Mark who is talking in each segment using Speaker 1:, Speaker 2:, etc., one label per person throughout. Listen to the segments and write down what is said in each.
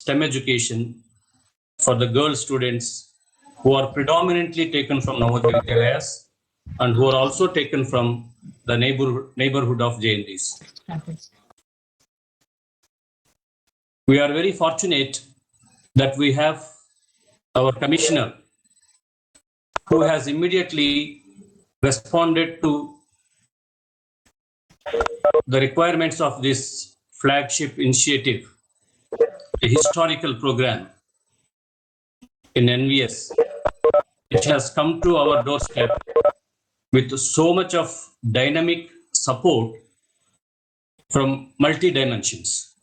Speaker 1: STEM education for the girl students who are predominantly taken from Navodaya Vidyalayas and who are also taken from the neighborhood of JNDs. We are very fortunate that we have our commissioner who has immediately responded to the requirements of this flagship initiative, a historical program in NVS. It has come to our doorstep with so much of dynamic support from multi dimensions.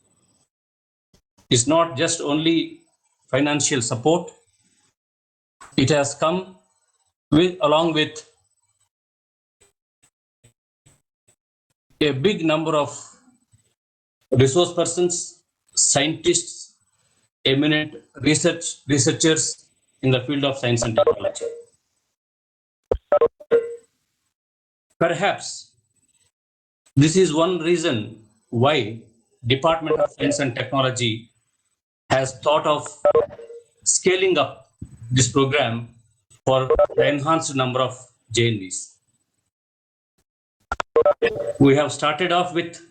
Speaker 1: It's not just only financial support, it has come along with a big number of resource persons, scientists, eminent researchers in the field of science and technology. Perhaps this is one reason why Department of Science and Technology has thought of scaling up this program for the enhanced number of JNVs. We have started off with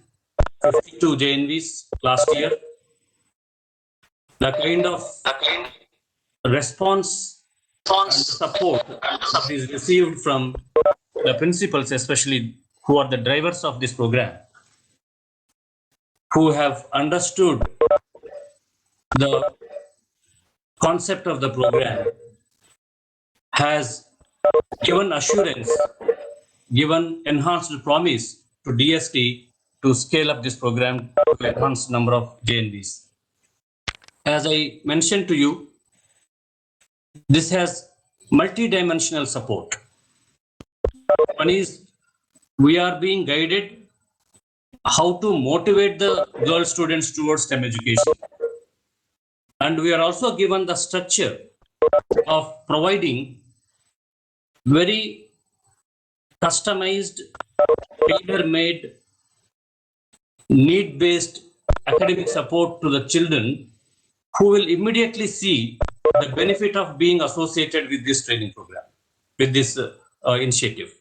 Speaker 1: 52 JNVs last year. The kind of response and support that is received from the principals, especially who are the drivers of this program, who have understood the concept of the program, has given assurance, given enhanced promise to DST to scale up this program to enhanced number of JNVs. As I mentioned to you, this has multi-dimensional support. One is we are being guided how to motivate the girl students towards STEM education. And we are also given the structure of providing very customized, tailor-made, need-based academic support to the children who will immediately see the benefit of being associated with this training program, with this initiative.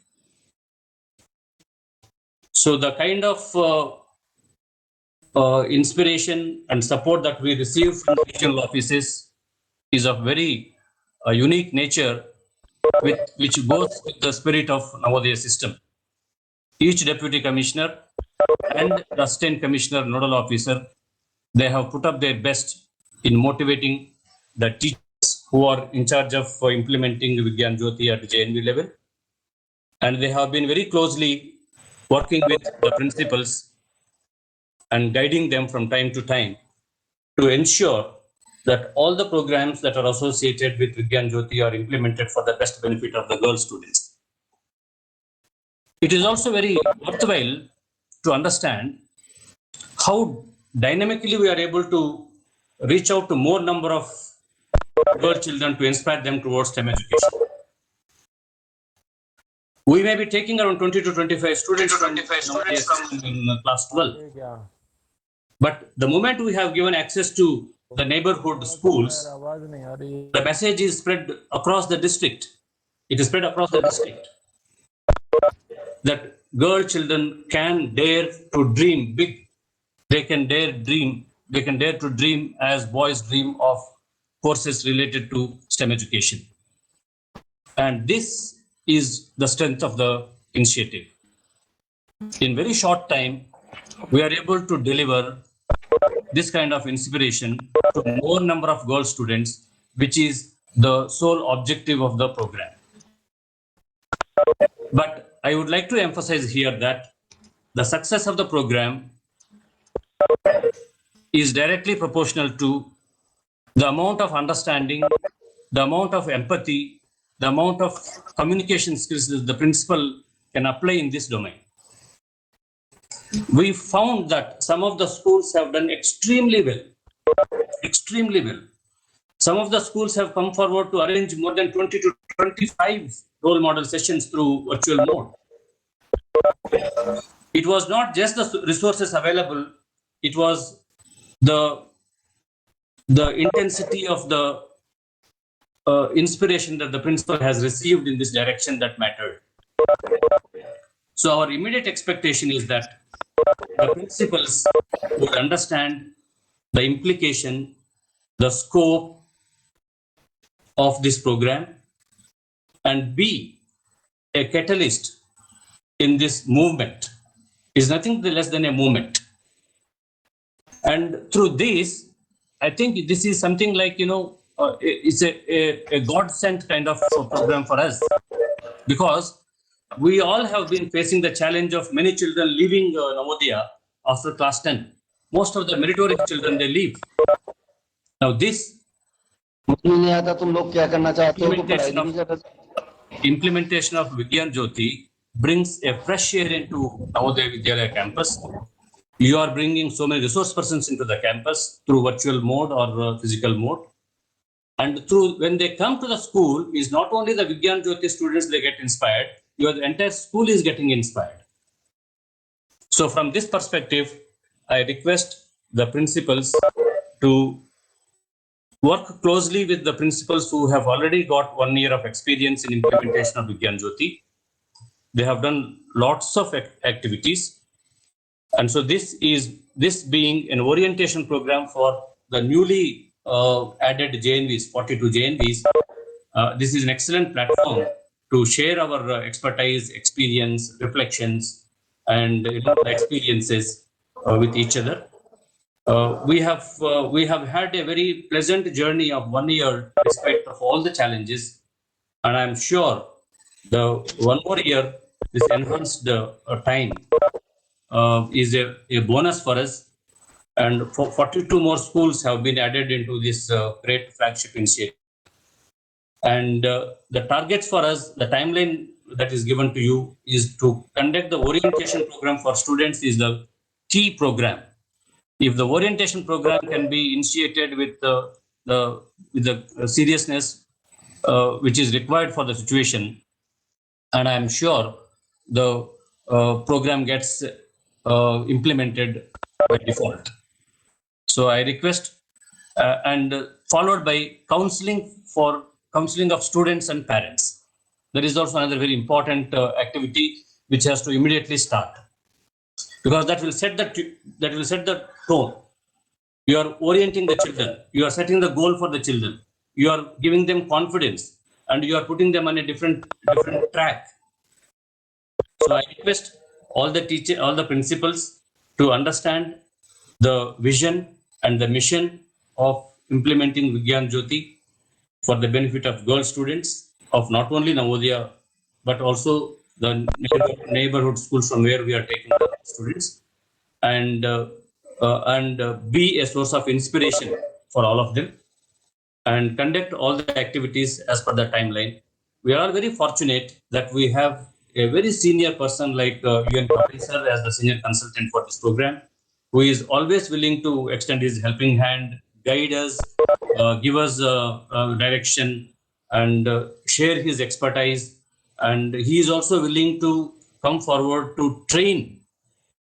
Speaker 1: So the kind of inspiration and support that we receive from regional offices is of very unique nature, which goes with the spirit of Navodaya system. Each deputy commissioner and the assistant commissioner nodal officer, they have put up their best in motivating the teachers who are in charge of implementing Vigyan Jyoti at JNV level. And they have been very closely working with the principals and guiding them from time to time to ensure that all the programs that are associated with Vigyan Jyoti are implemented for the best benefit of the girl students. It is also very worthwhile to understand how dynamically we are able to reach out to more number of girl children to inspire them towards STEM education. We may be taking around 20 to 25 students in class 12. But the moment we have given access to the neighborhood schools, the message is spread across the district. It is spread across the district that girl children can dare to dream big. They can dare to dream as boys dream of courses related to STEM education. And this is the strength of the initiative. In very short time, we are able to deliver this kind of inspiration to more number of girl students, which is the sole objective of the program. But I would like to emphasize here that the success of the program is directly proportional to the amount of understanding, the amount of empathy, the amount of communication skills that the principal can apply in this domain. We found that some of the schools have done extremely well. Some of the schools have come forward to arrange more than 20 to 25 role model sessions through virtual mode. It was not just the resources available, it was the the intensity of the inspiration that the principal has received in this direction that mattered. So our immediate expectation is that the principals would understand the implication, the scope of this program, and be a catalyst in this movement. Is nothing less than a movement. And through this, I think this is something like, it's a God sent kind of program for us, because we all have been facing the challenge of many children leaving Navodaya after class 10. Most of the meritorious children, they leave. Now, this
Speaker 2: नहीं आता तुम लोग क्या करना चाहते हो तो पढ़ाई
Speaker 1: implementation
Speaker 2: नहीं
Speaker 1: of,
Speaker 2: कर
Speaker 1: implementation of Vigyan Jyoti brings a fresh air into Navodaya Vidyalaya campus. You are bringing so many resource persons into the campus through virtual mode or physical mode. And through when they come to the school, is not only the Vigyan Jyoti students they get inspired, your entire school is getting inspired. So from this perspective, I request the principals to work closely with the principals who have already got 1 year of experience in implementation of Vigyan Jyoti. They have done lots of activities. And so this being an orientation program for the newly added JNVs, 42 JNVs, this is an excellent platform to share our expertise, experience, reflections, and experiences with each other. We have had a very pleasant journey of 1 year despite of all the challenges, and I'm sure the one more year, this enhanced time is a bonus for us. And 42 more schools have been added into this great flagship initiative. And the targets for us, the timeline that is given to you is to conduct the orientation program for students is the key program. If the orientation program can be initiated with the seriousness which is required for the situation, and I am sure the program gets implemented by default. So I request and followed by counseling of students and parents. There is also another very important activity which has to immediately start, because that will set the tone. You are orienting the children. You are setting the goal for the children. You are giving them confidence, and you are putting them on a different track. So I request all the principals to understand the vision and the mission of implementing Vigyan Jyoti for the benefit of girl students of not only Navodaya but also the neighborhood schools from where we are taking the students, and be a source of inspiration for all of them, and conduct all the activities as per the timeline. We are very fortunate that we have a very senior person like UN Kapil sir as the senior consultant for this program, who is always willing to extend his helping hand, guide us, give us direction, and share his expertise. And he is also willing to come forward to train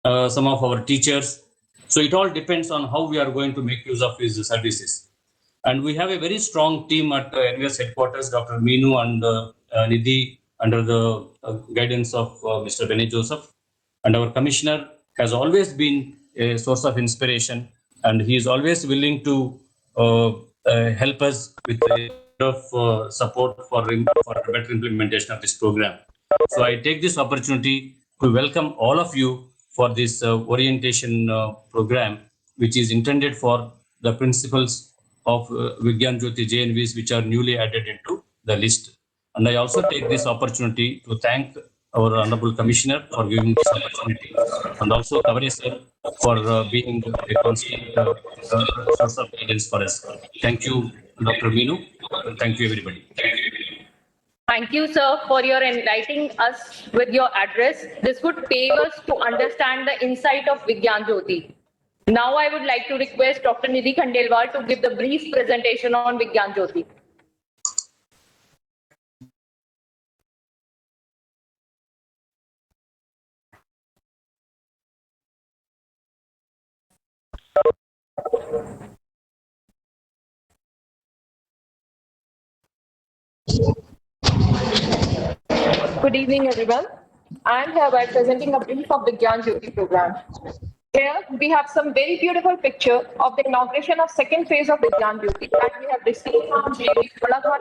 Speaker 1: some of our teachers. So it all depends on how we are going to make use of his services. And we have a very strong team at NVS headquarters, Dr. Meenu and Nidhi, under the guidance of Mr. Benny Joseph. And our commissioner has always been a source of inspiration, and he is always willing to help us with a lot of support for better implementation of this program. So I take this opportunity to welcome all of you for this orientation program, which is intended for the principals of Vigyan Jyoti JNVs, which are newly added into the list. And I also take this opportunity to thank our Honorable Commissioner for giving this opportunity, and also Kavare sir for being a constant source of guidance for us. Thank you, Dr. Meenu. Thank you, everybody.
Speaker 3: Thank you, sir, for your enlightening us with your address. This would pave us to understand the insight of Vigyan Jyoti. Now I would like to request Dr. Nidhi Khandelwal to give the brief presentation on Vigyan Jyoti. Good evening, everyone. I am here by presenting a brief of Vigyan Jyoti program. Here we have some very beautiful picture of the inauguration of second phase of Vigyan Jyoti that we have received from JV Kolhapur.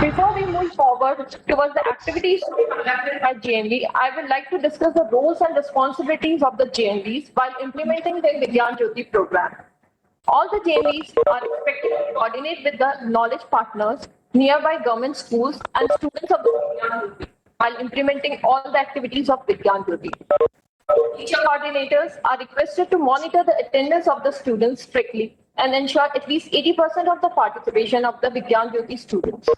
Speaker 3: Before we move forward towards the activities conducted by JNV, I would like to discuss the roles and responsibilities of the JNVs while implementing the Vigyan Jyoti program. All the JNVs are expected to coordinate with the knowledge partners, nearby government schools, and students of the Vigyan Jyoti while implementing all the activities of Vigyan Jyoti. Teacher coordinators are requested to monitor the attendance of the students strictly and ensure at least 80% of the participation of the Vigyan Jyoti students.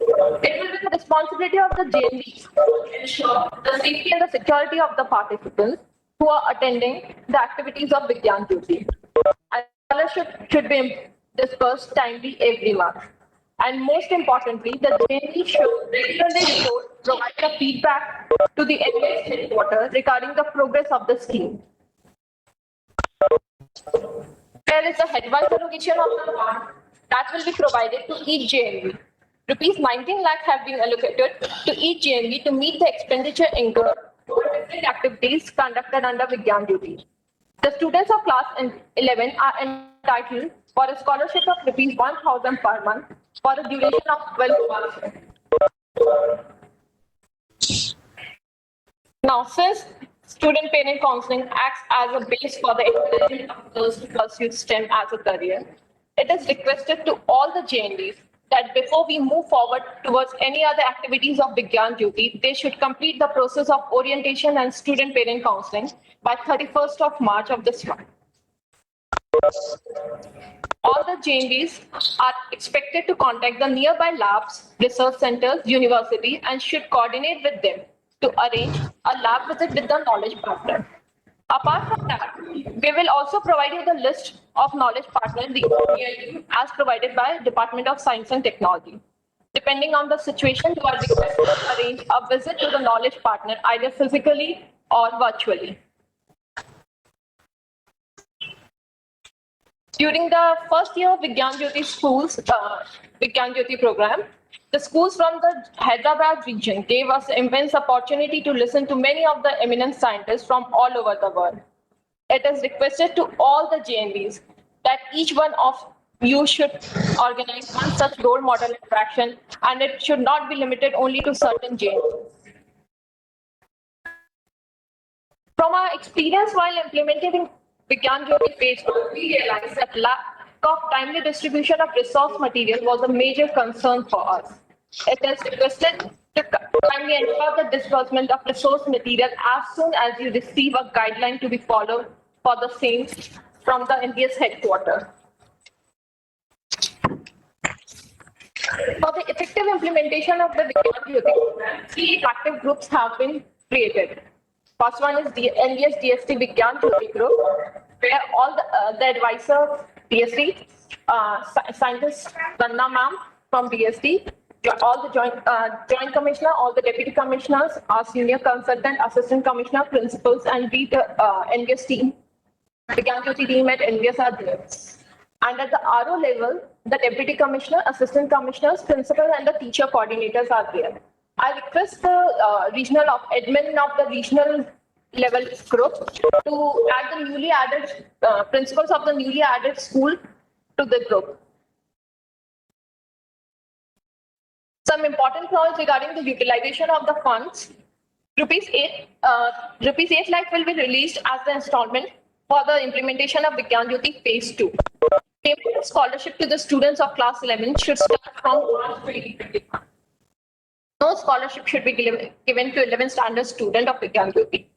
Speaker 3: It will be the responsibility of the JNVs to ensure the safety and the security of the participants who are attending the activities of Vigyan Jyoti. And scholarship should be dispersed timely every month. And most importantly, the JNV should regularly provide the feedback to the NVS headquarters regarding the progress of the scheme. There is a headwise allocation of the fund that will be provided to each JNV. Rupees 19 lakh have been allocated to each JNV to meet the expenditure incurred for different activities conducted under Vigyan Jyoti. The students of class 11 are entitled for a scholarship of rupees 1,000 per month for a duration of 12 months. Now, since student parent counseling acts as a base for the encouragement of girls to pursue STEM as a career, it is requested to all the JNVs that before we move forward towards any other activities of Vigyan Jyoti, they should complete the process of orientation and student parent counseling by 31st of March of this month. All the JNVs are expected to contact the nearby labs, research centers, university, and should coordinate with them to arrange a lab visit with the knowledge partner. Apart from that, we will also provide you the list of knowledge partners near you as provided by Department of Science and Technology. Depending on the situation, you are requested to arrange a visit to the knowledge partner either physically or virtually. During the first year of Vigyan Jyoti schools, Vigyan Jyoti program, the schools from the Hyderabad region gave us immense opportunity to listen to many of the eminent scientists from all over the world. It is requested to all the JNVs that each one of you should organize one such role model interaction, and it should not be limited only to certain JNVs. From our experience while implementing Vigyan Jyoti phase 1, we realized that lack of timely distribution of resource material was a major concern for us. It is requested to kindly ensure the disbursement of resource material as soon as you receive a guideline to be followed for the same from the NVS headquarters. For the effective implementation of the Vigyan Jyoti program, 3 active groups have been created. First one is the NVS DST Vigyan Jyoti group, where all the advisor DST, scientist Vanna ma'am from DST, all the joint commissioner, all the deputy commissioners, our senior consultant, assistant commissioner, principals, and the NVS team, Vigyan Jyoti team at NVS are there. And at the RO level, the deputy commissioner, assistant commissioners, principal, and the teacher coordinators are there. I request the regional admin of the regional level group to add the newly added principals of the newly added school to the group. Some important points regarding the utilization of the funds. Rupees 8 lakh will be released as the installment for the implementation of Vigyan Jyoti phase 2. Payment of scholarship to the students of class 11 should start from March 2021. No scholarship should be given to 11th standard student of Vigyan Jyoti.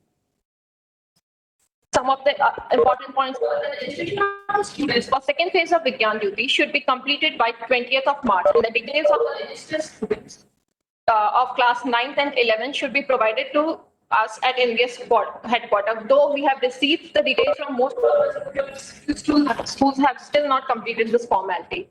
Speaker 3: Some of the important points are the registration of students for second phase of Vigyan Jyoti should be completed by 20th of March. And the details of the registered students of class 9th and 11th should be provided to us at NVS headquarters. Though we have received the details from most schools have still not completed this formality.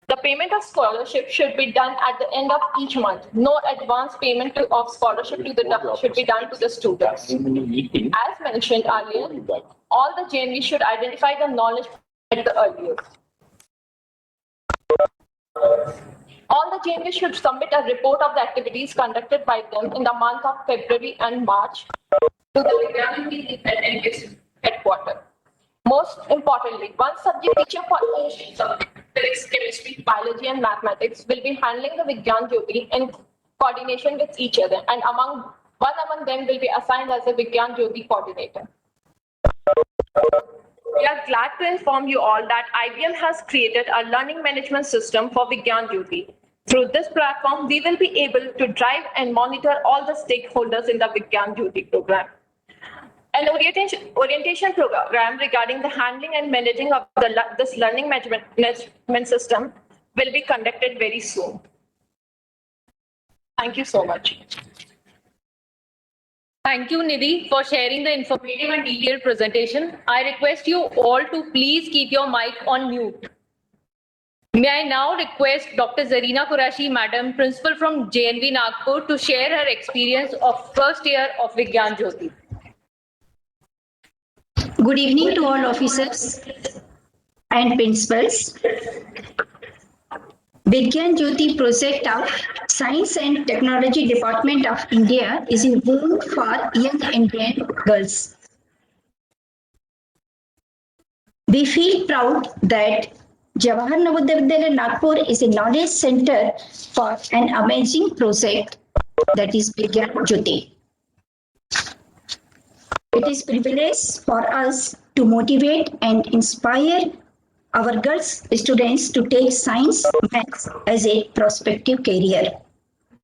Speaker 3: The payment of scholarship should be done at the end of each month. No advance payment of scholarship should be done to the students. As mentioned earlier, all the JNV should identify the knowledge at the earliest. All the changes should submit a report of the activities conducted by them in the month of February and March to the Vigyan Jyoti headquarters. Most importantly, one subject teacher for each subject, physics, chemistry, biology, and mathematics, will be handling the Vigyan Jyoti in coordination with each other, and one among them will be assigned as a Vigyan Jyoti coordinator. We are glad to inform you all that IBM has created a learning management system for Vigyan Jyoti. Through this platform, we will be able to drive and monitor all the stakeholders in the Vigyan Jyoti program. An orientation program regarding the handling and managing of this learning management system will be conducted very soon. Thank you so much. Thank you, Nidhi, for sharing the informative and detailed presentation. I request you all to please keep your mic on mute. May I now request Dr. Zarina Qurashi, Madam, Principal from JNV Nagpur, to share her experience of first year of Vigyan Jyoti.
Speaker 4: Good evening to all officers and principals. Vigyan Jyoti project of Science and Technology Department of India is a boon for young Indian girls. We feel proud that Jawahar Navodaya Vidyalaya Nagpur is a knowledge center for an amazing project that is Vigyan Jyoti. It is a privilege for us to motivate and inspire our girls students to take science maths as a prospective career.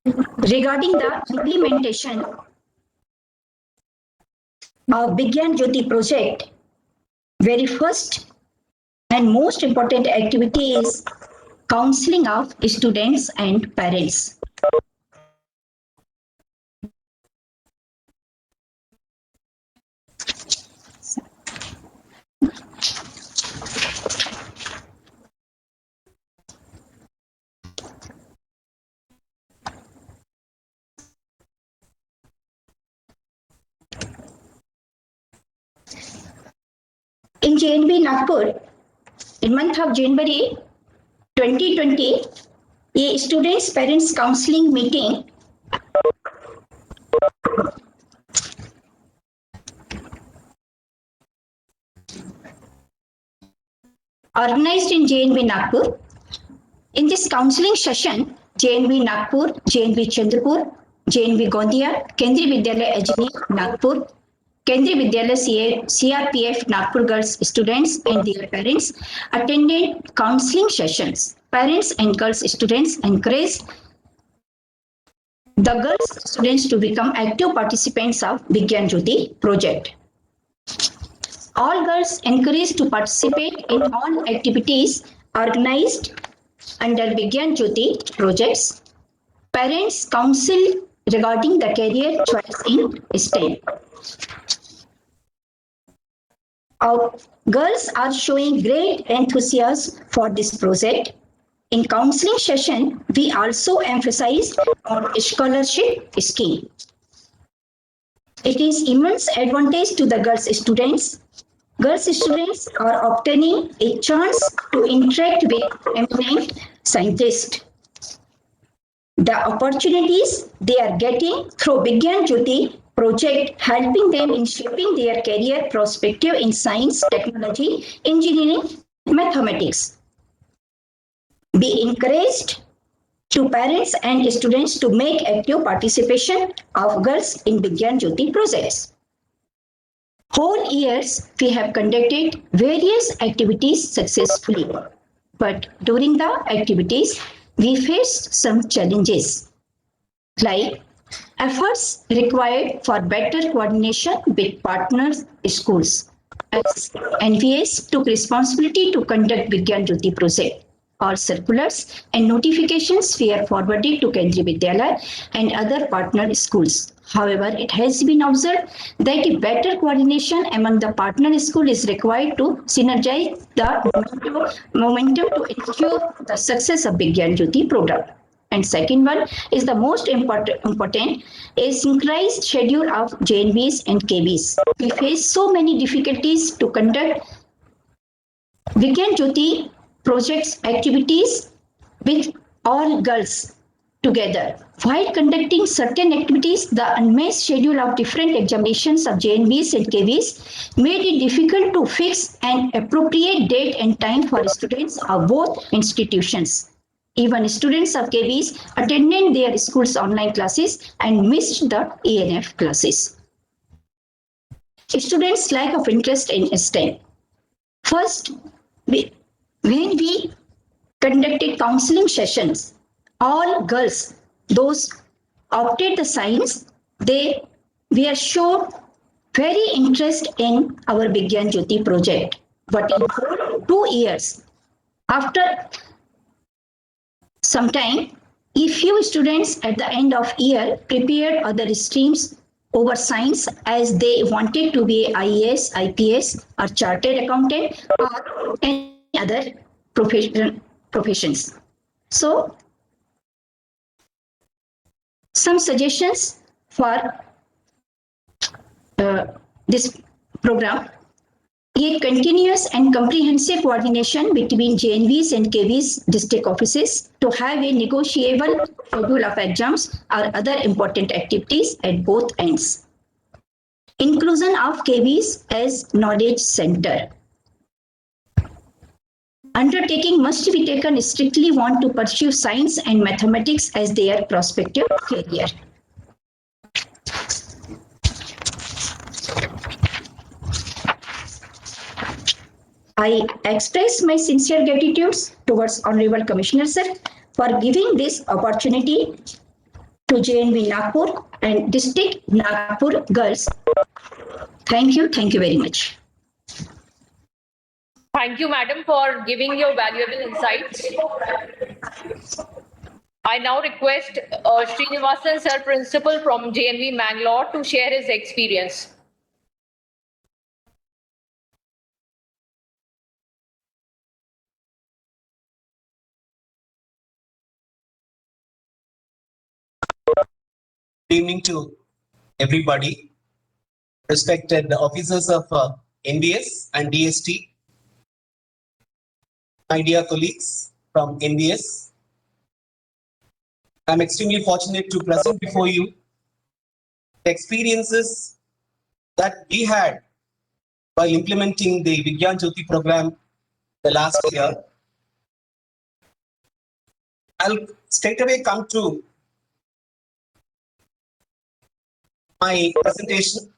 Speaker 4: Regarding the implementation of Vigyan Jyoti project, very first and most important activity is counseling of students and parents. In JNV Nagpur, in month of January 2020, a students' parents counseling meeting organized in JNV Nagpur. In this counseling session, JNV Nagpur, JNV Chandrapur, JNV Gondia, Kendriya Vidyalaya Ajmer Nagpur, Kendriya Vidyalaya CRPF Nagpur girls students and their parents attended counseling sessions. Parents and girls students encouraged the girls students to become active participants of Vigyan Jyoti project. All girls encouraged to participate in all activities organized under Vigyan Jyoti projects. Parents counsel regarding the career choice in STEM. Our girls are showing great enthusiasm for this project. In counseling session, we also emphasized on scholarship scheme. It is immense advantage to the girls students. Girls students are obtaining a chance to interact with eminent scientists. The opportunities they are getting through Vigyan Jyoti project helping them in shaping their career perspective in science, technology, engineering, mathematics. Be encouraged to parents and students to make active participation of girls in Vigyan Jyoti projects. Whole years we have conducted various activities successfully, but during the activities we faced some challenges like efforts required for better coordination with partners schools. As NVS took responsibility to conduct Vigyan Jyoti project. All circulars and notifications were forwarded to Kendriya Vidyalaya and other partner schools. However, it has been observed that a better coordination among the partner school is required to synergize the momentum to ensure the success of Vigyan Jyoti program. And second one is the most important a synchronized schedule of JNVs and KVs. We face so many difficulties to conduct Vigyan Jyoti projects activities with all girls together. While conducting certain activities, the unmatched schedule of different examinations of JNVs and KVs made it difficult to fix an appropriate date and time for students of both institutions. Even students of KVs attended their school's online classes and missed the ENF classes. Students' lack of interest in STEM. First, when we conducted counseling sessions, all girls, those opted the science, they were shown very interest in our Vigyan Jyoti project. But in 2 years, after some time, a few students at the end of year prepared other streams over science as they wanted to be IAS, IPS, or chartered accountant, or any other professions. So, some suggestions for this program. A continuous and comprehensive coordination between JNVs and KVs district offices to have a negotiable schedule of exams or other important activities at both ends. Inclusion of KVs as knowledge center. Undertaking must be taken strictly want to pursue science and mathematics as their prospective career. I express my sincere gratitude towards Honorable Commissioner Sir for giving this opportunity to JNV Nagpur and District Nagpur girls. Thank you very much.
Speaker 3: Thank you, madam, for giving your valuable insights. I now request Srinivasan Sir, Principal from JNV Mangalore, to share his experience.
Speaker 5: Good evening to everybody, respected officers of NBS and DST, my dear colleagues from NBS. I'm extremely fortunate to present before you the experiences that we had while implementing the Vigyan Jyoti program the last year. I'll straight away come to my presentation.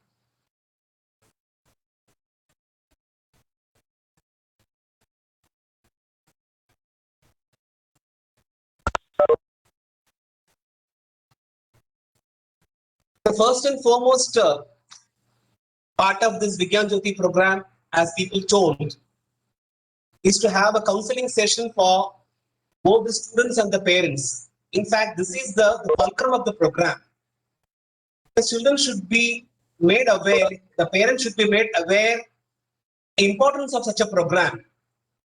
Speaker 5: The first and foremost part of this Vigyan Jyoti program, as people told, is to have a counseling session for both the students and the parents. In fact, this is the fulcrum of the program. The children should be made aware, the parents should be made aware the importance of such a program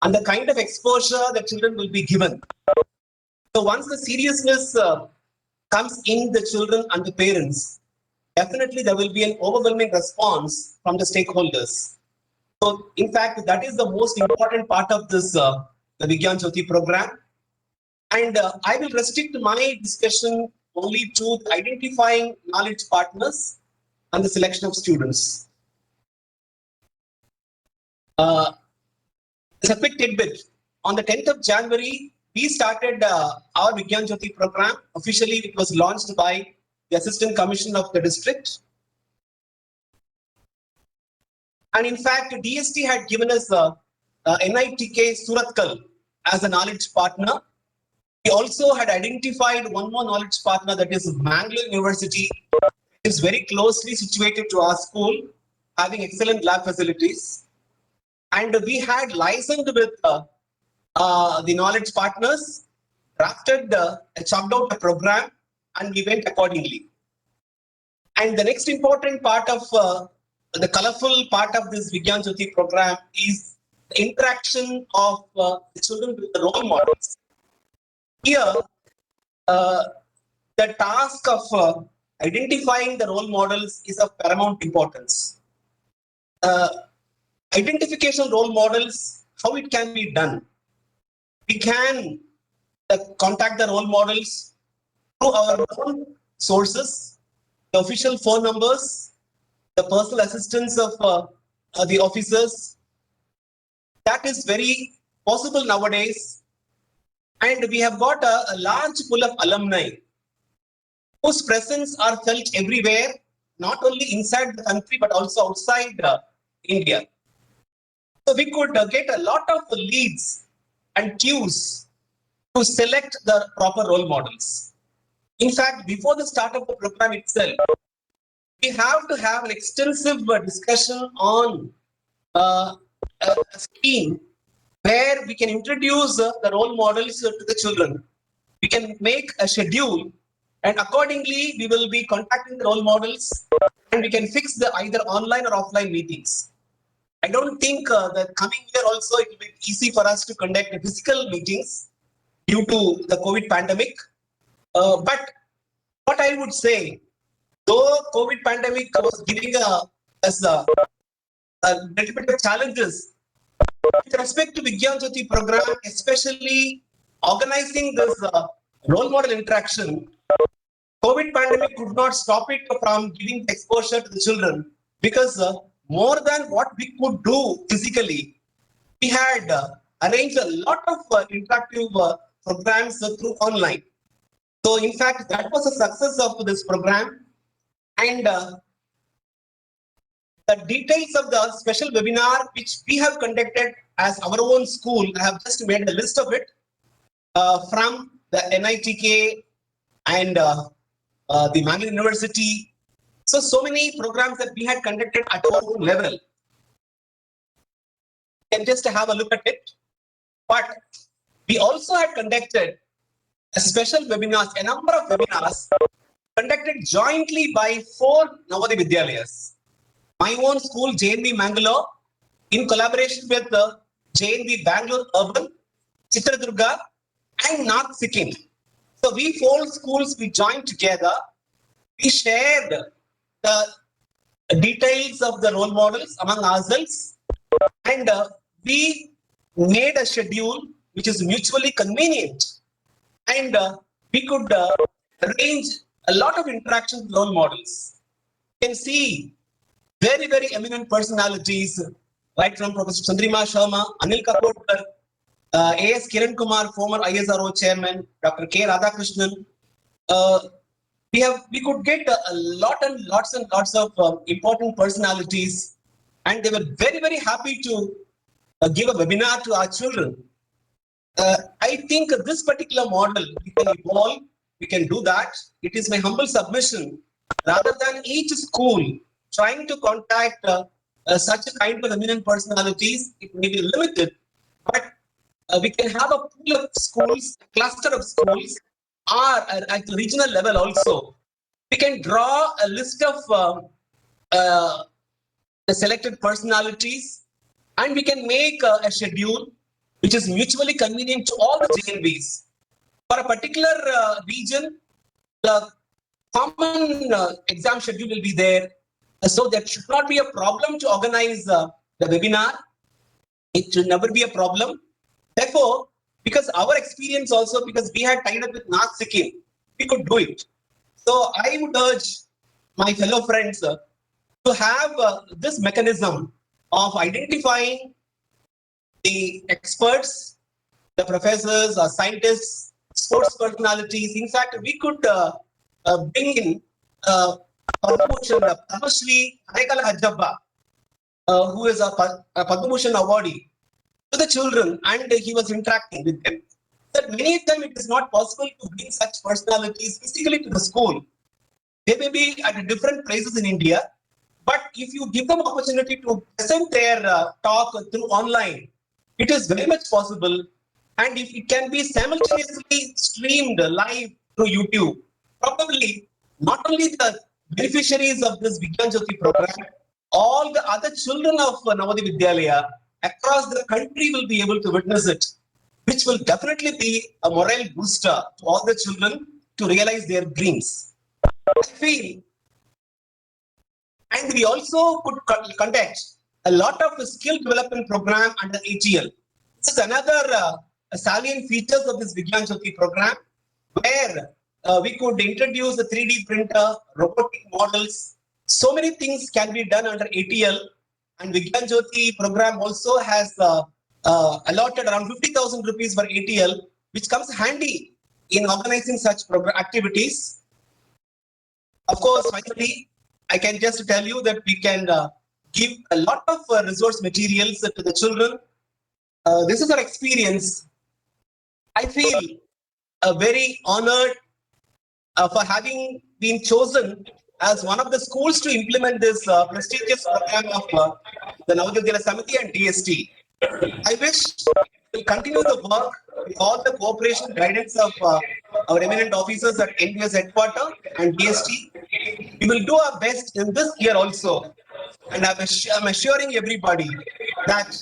Speaker 5: and the kind of exposure the children will be given. So once the seriousness comes in the children and the parents, definitely there will be an overwhelming response from the stakeholders. So in fact, that is the most important part of this the Vigyan Jyoti program. And I will restrict my discussion only to identifying knowledge partners and the selection of students. As a quick tidbit, on the 10th of January, we started our Vigyan Jyoti program. Officially, it was launched by the Assistant Commissioner of the district. And in fact, DST had given us NITK Surathkal as a knowledge partner. We also had identified one more knowledge partner, that is Mangalore University, which is very closely situated to our school, having excellent lab facilities. And we had licensed with the knowledge partners, drafted, chalked out a program, and we went accordingly. And the next important part of the colorful part of this Vigyan Jyoti program is the interaction of the children with the role models. Here, the task of identifying the role models is of paramount importance. Identification role models, how it can be done. We can contact the role models through our own sources, the official phone numbers, the personal assistance of the officers. That is very possible nowadays. And we have got a large pool of alumni whose presence are felt everywhere, not only inside the country, but also outside India. So we could get a lot of leads and cues to select the proper role models. In fact, before the start of the program itself, we have to have an extensive discussion on a scheme where we can introduce the role models to the children. We can make a schedule, and accordingly, we will be contacting the role models, and we can fix the either online or offline meetings. I don't think that coming year also it will be easy for us to conduct physical meetings due to the COVID pandemic. But what I would say, though COVID pandemic was giving us a little bit of challenges, with respect to Vigyan Jyoti program, especially organizing this role model interaction, COVID pandemic could not stop it from giving exposure to the children, because more than what we could do physically, we had arranged a lot of interactive programs through online. So in fact, that was a success of this program. And the details of the special webinar which we have conducted as our own school, I have just made a list of it from the NITK and the Mangalore University. So many programs that we had conducted at our own level. You can just have a look at it. But we also had conducted a special webinars, a number of webinars conducted jointly by 4 Navodaya Vidyalayas. My own school, JNV Mangalore, in collaboration with JNV Bangalore Urban, Chitradurga, and North Sikkim. So we 4 schools, we joined together. We shared the details of the role models among ourselves, and we made a schedule which is mutually convenient, and we could arrange a lot of interactions with role models. You can see very, very eminent personalities, right from Professor Chandrima Sharma, Anil Kapoor, A.S. Kiran Kumar, former ISRO chairman, Dr. K. Radhakrishnan. We could get a lot and lots of important personalities, and they were very, very happy to give a webinar to our children. I think this particular model, we can evolve, we can do that. It is my humble submission. Rather than each school trying to contact such a kind of eminent personalities, it may be limited, but we can have a pool of schools, a cluster of schools, or at the regional level also. We can draw a list of the selected personalities, and we can make a schedule which is mutually convenient to all the JNVs. For a particular region, the common exam schedule will be there. So that should not be a problem to organize the webinar. It should never be a problem. Therefore, because our experience also, because we had tied up with North Sikkim, we could do it. So I would urge my fellow friends to have this mechanism of identifying the experts, the professors or scientists, sports personalities. In fact, we could bring in Padma Shri Anekala Hajjabba, who is a Padma Bhushan awardee, to the children, and he was interacting with them. That many times it is not possible to bring such personalities physically to the school. They may be at different places in India, but if you give them opportunity to present their talk through online, it is very much possible. And if it can be simultaneously streamed live through YouTube, probably not only the beneficiaries of this Vigyan Jyoti program, all the other children of Navodaya Vidyalaya across the country will be able to witness it, which will definitely be a morale booster to all the children to realize their dreams. I feel, and we also could conduct a lot of skill development program under ATL. This is another salient features of this Vigyan Jyoti program, where we could introduce the 3D printer, robotic models. So many things can be done under ATL, and Vigyan Jyoti program also has allotted around 50,000 rupees for ATL, which comes handy in organizing such activities. Of course, finally, I can just tell you that we can give a lot of resource materials to the children. This is our experience. I feel very honored for having been chosen as one of the schools to implement this prestigious program of the Navodaya Vidyalayas Samiti and DST. I wish we'll continue the work with all the cooperation and guidance of our eminent officers at NVS headquarters and DST. We will do our best in this year also. And I'm assuring everybody that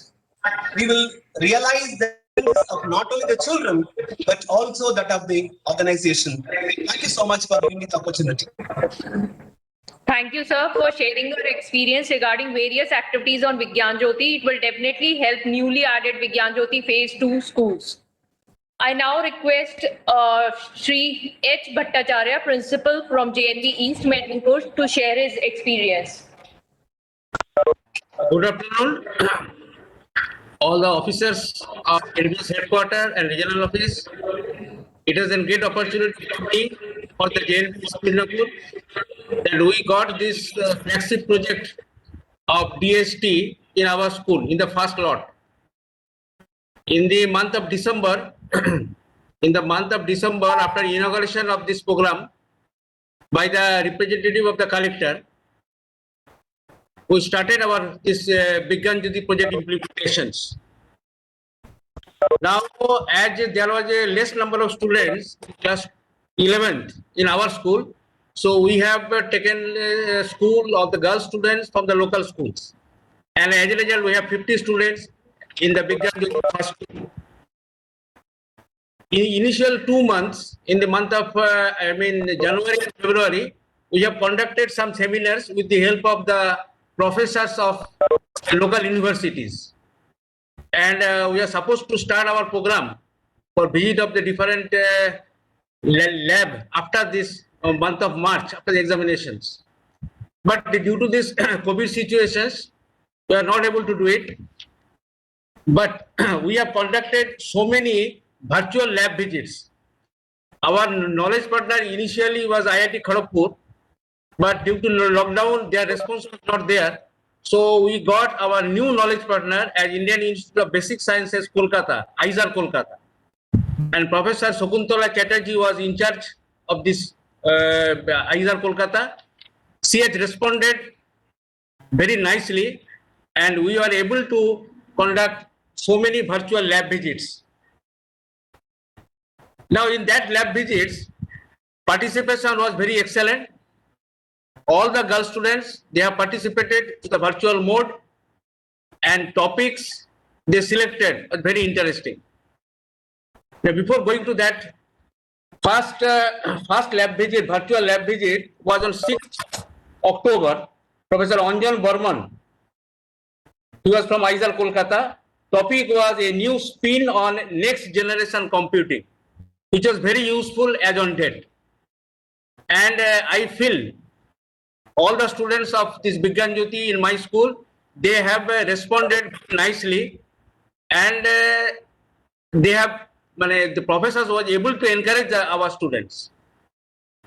Speaker 5: we will realize the needs of not only the children, but also that of the organization. Thank you so much for giving me the opportunity.
Speaker 3: Thank you, sir, for sharing your experience regarding various activities on Vigyan Jyoti. It will definitely help newly added Vigyan Jyoti Phase 2 schools. I now request Shri H. Bhattacharya, Principal from JNV East Medinpur, to share his experience.
Speaker 6: Good afternoon, all the officers of NVS headquarters and regional office. It is a great opportunity for me for the JNV East Medinpur that we got this flagship project of DST in our school in the first lot. In the month of December, after inauguration of this program by the representative of the collector, we started this Vigyan Jyoti project implementations. Now, as there was a less number of students, class 11th in our school, so we have taken a school of the girl students from the local schools. And as a result, we have 50 students in the Vigyan Jyoti first school. In initial 2 months, in the month of January and February, we have conducted some seminars with the help of the professors of local universities. And we are supposed to start our program for visit of the different lab after this month of March, after the examinations. But due to this COVID situations, we are not able to do it. But we have conducted so many virtual lab visits. Our knowledge partner initially was IIT Kharagpur, but due to lockdown, their response was not there. So we got our new knowledge partner as Indian Institute of Basic Sciences, Kolkata, IISER Kolkata. And Professor Shakuntala Chatterjee was in charge of this IISER Kolkata. She has responded very nicely, and we were able to conduct so many virtual lab visits. Now, in that lab visits, participation was very excellent. All the girl students, they have participated in the virtual mode, and topics they selected are very interesting. Now, before going to that, first lab visit, virtual lab visit was on 6th October. Professor Anjan Burman, he was from IISER Kolkata. Topic was a new spin on next generation computing, which was very useful as on date. And I feel all the students of this Vigyan Jyoti in my school, they have responded nicely, and they have, the professors was able to encourage our students.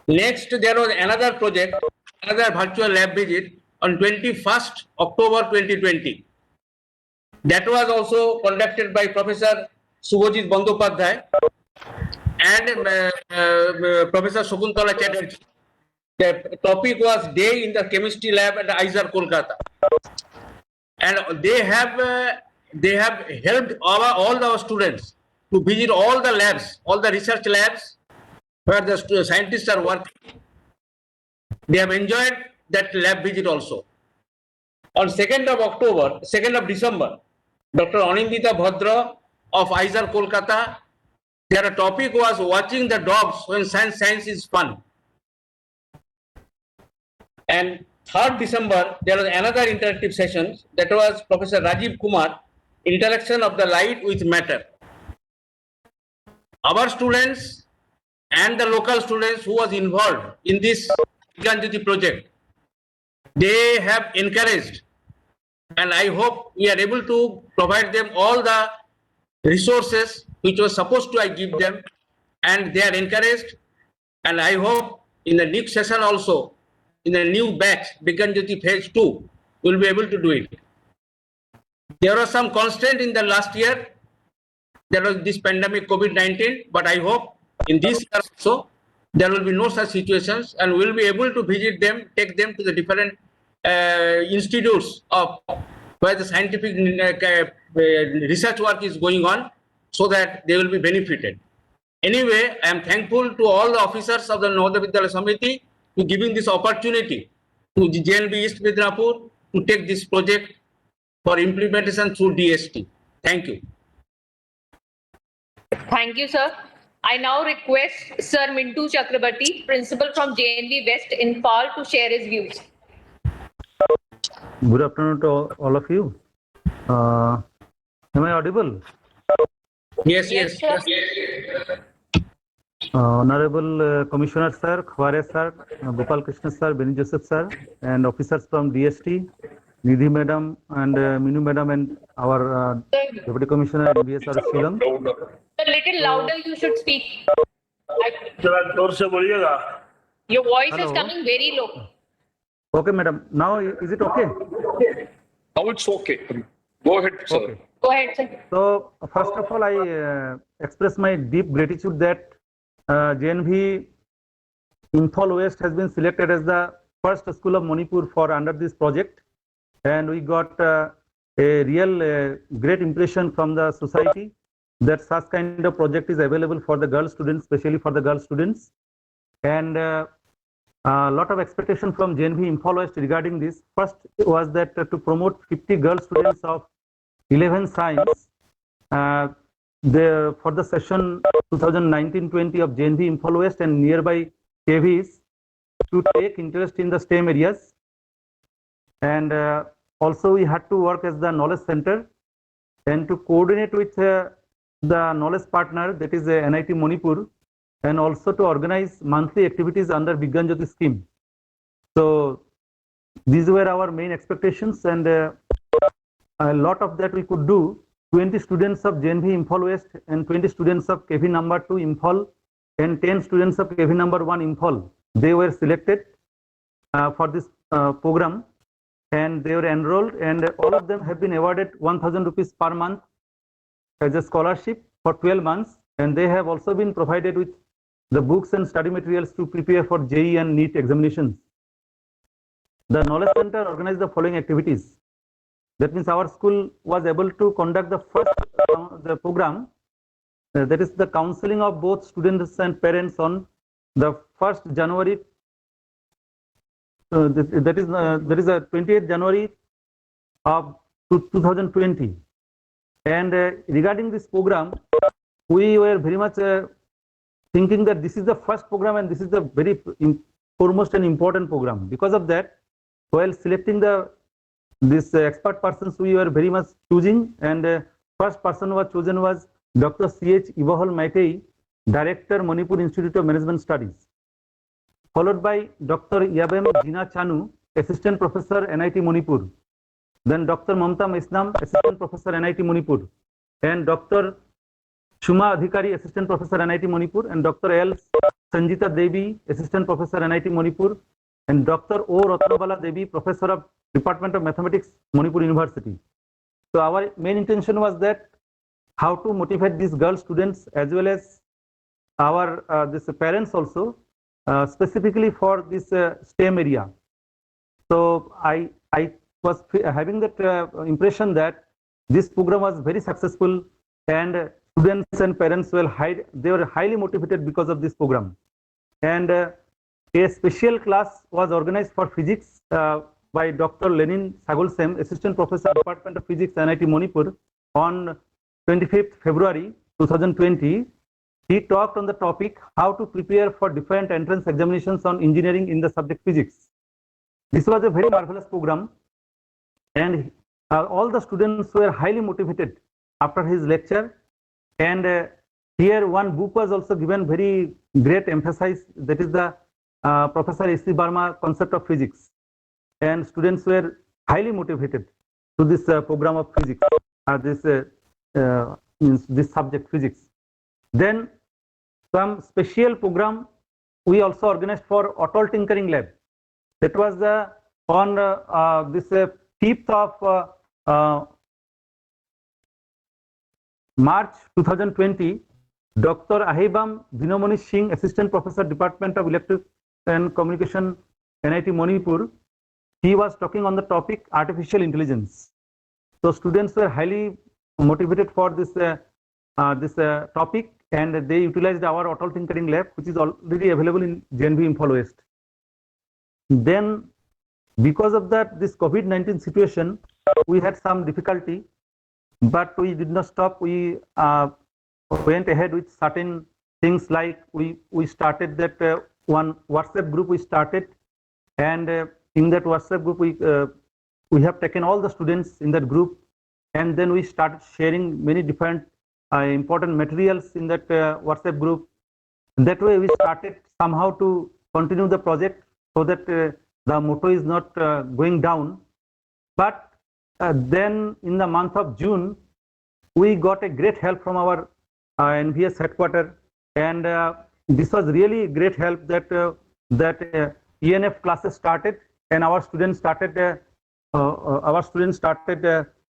Speaker 6: Next, there was another project, another virtual lab visit on 21st October 2020. That was also conducted by Professor Subhajit Bandopadhyay and Professor Shakuntala Chatterjee. The topic was Day in the Chemistry Lab at IISER Kolkata. And they have helped all our students to visit all the labs, all the research labs where the scientists are working. They have enjoyed that lab visit also. On 2nd of December, Dr. Anindita Bhadra of IISER Kolkata, their topic was watching the dogs when science is fun. And 3rd December, there was another interactive session that was Professor Rajiv Kumar, Interaction of the Light with Matter. our students and the local students who was involved in this Vigyan Jyoti project, they have encouraged, and I hope we are able to provide them all the resources which was supposed to I give them, and they are encouraged, and I hope in the next session also, in the new batch, Vigyan Jyoti phase 2, we'll be able to do it. There was some constraint in the last year. There was this pandemic COVID-19, but I hope in this year also there will be no such situations, and we'll be able to visit them, take them to the different institutes of where the scientific research work is going on, so that they will be benefited. Anyway, I am thankful to all the officers of the Navodaya Vidyalaya Samiti to giving this opportunity to the JNV East Midnapur to take this project for implementation through DST. Thank you.
Speaker 3: Thank you, sir. I now request Sir Mintu Chakrabarti, Principal from JNV West Imphal, to share his views.
Speaker 7: Good afternoon to all of you. Am I audible?
Speaker 6: Yes,
Speaker 3: Yes,
Speaker 6: yes,
Speaker 3: sir.
Speaker 6: yes.
Speaker 7: Honorable Commissioner Sir, Khware Sir, Gopal Krishna Sir, Beni Joseph Sir, and officers from DST, Nidhi Madam, and Minu Madam, and our Deputy Commissioner BSR Shillong.
Speaker 3: A little louder you should speak.
Speaker 8: जरा जोर से बोलिएगा.
Speaker 3: Your voice is
Speaker 7: Hello.
Speaker 3: coming very low.
Speaker 7: Okay, Madam. Now is it okay?
Speaker 8: Now it's okay. Go ahead, sir.
Speaker 7: Okay.
Speaker 3: Go ahead, sir.
Speaker 7: So first of all, I express my deep gratitude that JNV Imphal West has been selected as the first school of Manipur for under this project, and we got a real great impression from the society that such kind of project is available for the girl students, especially for the girl students, and a lot of expectation from JNV Imphal West regarding this. First was that to promote 50 girl students of 11 science for the session 2019-20 of JNV Imphal West and nearby KVs to take interest in the STEM areas, and also we had to work as the knowledge center and to coordinate with the knowledge partner, that is NIT Manipur, and also to organize monthly activities under Vigyan Jyoti scheme. So these were our main expectations, and a lot of that we could do. 20 students of JNV Imphal West and 20 students of KV number 2 Imphal and 10 students of KV number 1 Imphal, they were selected for this program, and they were enrolled, and all of them have been awarded 1,000 rupees per month as a scholarship for 12 months, and they have also been provided with the books and study materials to prepare for JEE and NEET examinations. The Knowledge Center organized the following activities. That means our school was able to conduct the first the program, that is the counseling of both students and parents on the 1st January, that is a 28th January of 2020. And regarding this program, we were very much thinking that this is the first program and this is the very foremost and important program. Because of that, while selecting this expert persons, we were very much choosing, and first person was chosen was Dr. C.H. Ibahal Maitei, Director, Manipur Institute of Management Studies, followed by Dr. Yabem Jina Chanu, Assistant Professor, NIT Manipur, then Dr. Mamta Maisnam, Assistant Professor, NIT Manipur, and Dr. Shuma Adhikari, Assistant Professor, NIT Manipur, and Dr. L. Sanjita Devi, Assistant Professor, NIT Manipur, and Dr. O. Ratnabala Devi, Professor of Department of Mathematics, Manipur University. So our main intention was that how to motivate these girl students as well as our this parents also, specifically for this STEM area. So I was having that impression that this program was very successful, and students and parents were highly motivated because of this program. And a special class was organized for physics by Dr. Lenin Sagolsem, Assistant Professor, Department of Physics, NIT Manipur, on 25th February 2020. He talked on the topic how to prepare for different entrance examinations on engineering in the subject physics. This was a very marvelous program, and all the students were highly motivated after his lecture, and Here one book was also given very great emphasis, that is the Professor S.C. Barma concept of physics, and students were highly motivated to this program of physics, this subject physics. Then some special program we also organized for Atoll Tinkering Lab. That was on this 5th of March 2020. Dr. Ahibam Vinamoni Singh, Assistant Professor, Department of Electric and Communication, NIT Manipur, he was talking on the topic artificial intelligence. So students were highly motivated for this topic, and they utilized our Atoll Tinkering Lab, which is already available in JNV Imphal West. Then, because of that, this COVID-19 situation, we had some difficulty, but we did not stop. We went ahead with certain things, like we started that one WhatsApp group we started, and in that WhatsApp group we have taken all the students in that group, and then we started sharing many different important materials in that WhatsApp group. That way we started somehow to continue the project, so that the motto is not going down. But then in the month of June, we got a great help from our NVS headquarters, and this was really great help that ENF classes started, and our students started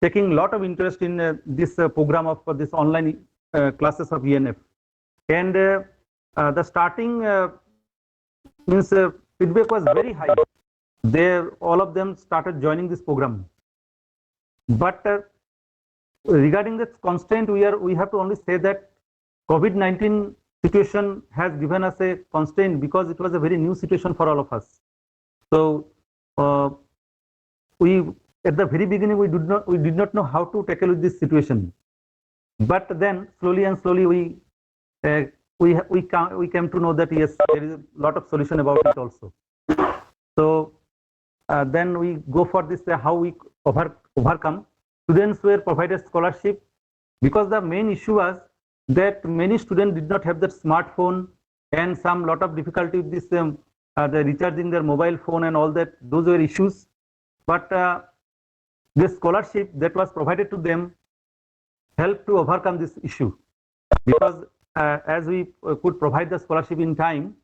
Speaker 7: taking a lot of interest in this program of this online classes of ENF. And the starting means feedback was very high. All of them started joining this program. But regarding this constraint, we have to only say that COVID-19 situation has given us a constraint, because it was a very new situation for all of us. So we, at the very beginning, we did not know how to tackle with this situation. But then slowly and slowly we came to know that yes, there is a lot of solution about it also. So then we go for this how we overcome. Students were provided scholarship, because the main issue was that many students did not have that smartphone, and some lot of difficulty with this the recharging their mobile phone and all that. Those were issues. But this scholarship that was provided to them helped to overcome this issue, because as we could provide the scholarship in time,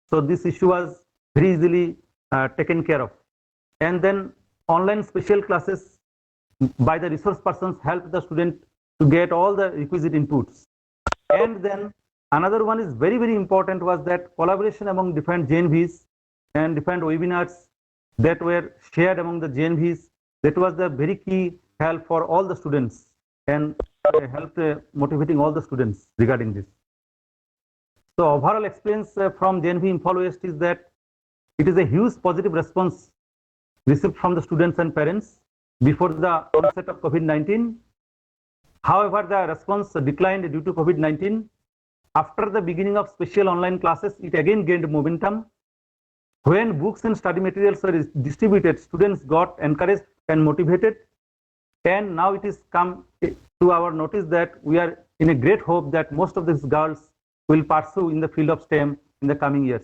Speaker 7: so this issue was very easily taken care of. And then online special classes by the resource persons helped the student to get all the requisite inputs. And then another one is very, very important, was that collaboration among different JNVs and different webinars that were shared among the JNVs. That was the very key help for all the students, and helped motivating all the students regarding this. So overall experience from JNV Imphal West is that it is a huge positive response received from the students and parents before the onset of COVID-19. However, the response declined due to COVID-19. After the beginning of special online classes, it again gained momentum. When books and study materials were distributed, students got encouraged and motivated. And now it is come to our notice that we are in a great hope that most of these girls will pursue in the field of STEM in the coming years.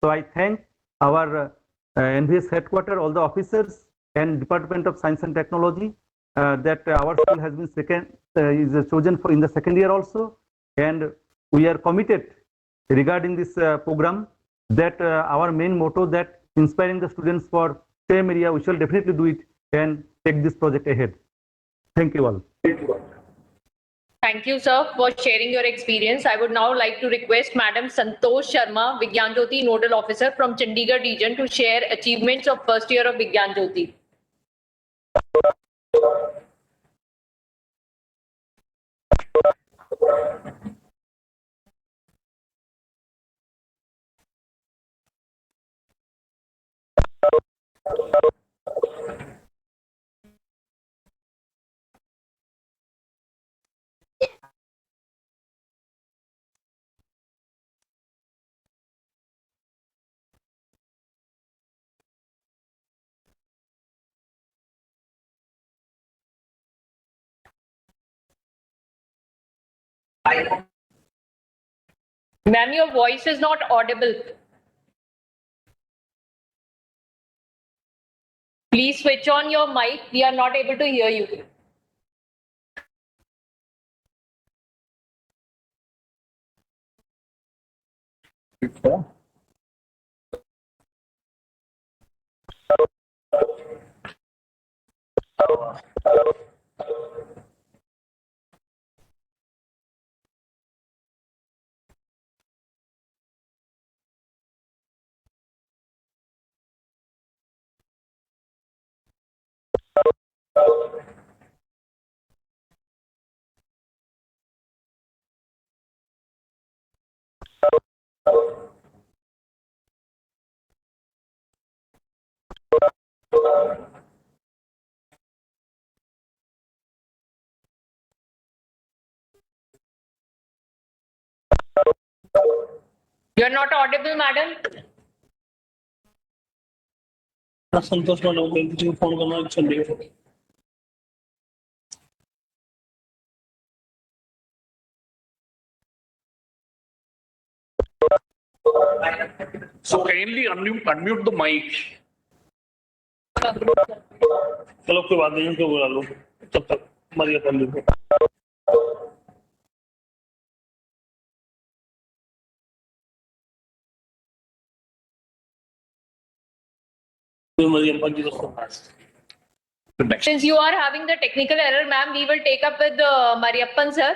Speaker 7: So I thank our NVS headquarters, all the officers, and Department of Science and Technology, that our school has been is chosen for in the second year also, and we are committed regarding this program, that our main motto, that inspiring the students for STEM area, we shall definitely do it and take this project ahead. Thank you all.
Speaker 3: Thank you, sir, for sharing your experience. I would now like to request Madam Santosh Sharma, Vigyan Jyoti Nodal Officer from Chandigarh region, to share achievements of first year of Vigyan Jyoti. Ma'am, your voice is not audible. Please switch on your mic. We are not able to hear you. You're not audible, madam.
Speaker 9: Santosh ji phone करना चलिए
Speaker 8: So kindly unmute the mic.
Speaker 9: चलो कोई बात नहीं उनको बुला लो तब तक मरिया कर लो
Speaker 3: Since you are having the technical error, ma'am, we will take up with Mariappan sir.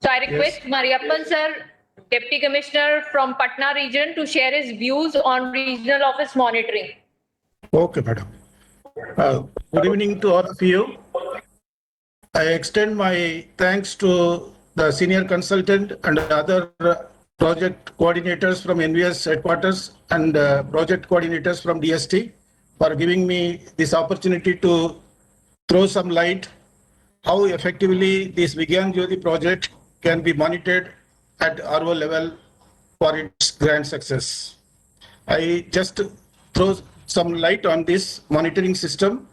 Speaker 3: So I request Mariappan sir, Deputy Commissioner from Patna region, to share his views on regional office monitoring.
Speaker 10: Okay, madam. Good evening to all of you. I extend my thanks to the senior consultant and other project coordinators from NVS headquarters and project coordinators from DST for giving me this opportunity to throw some light how effectively this Vigyan Jyoti project can be monitored at RO level for its grand success. I just throw some light on this monitoring system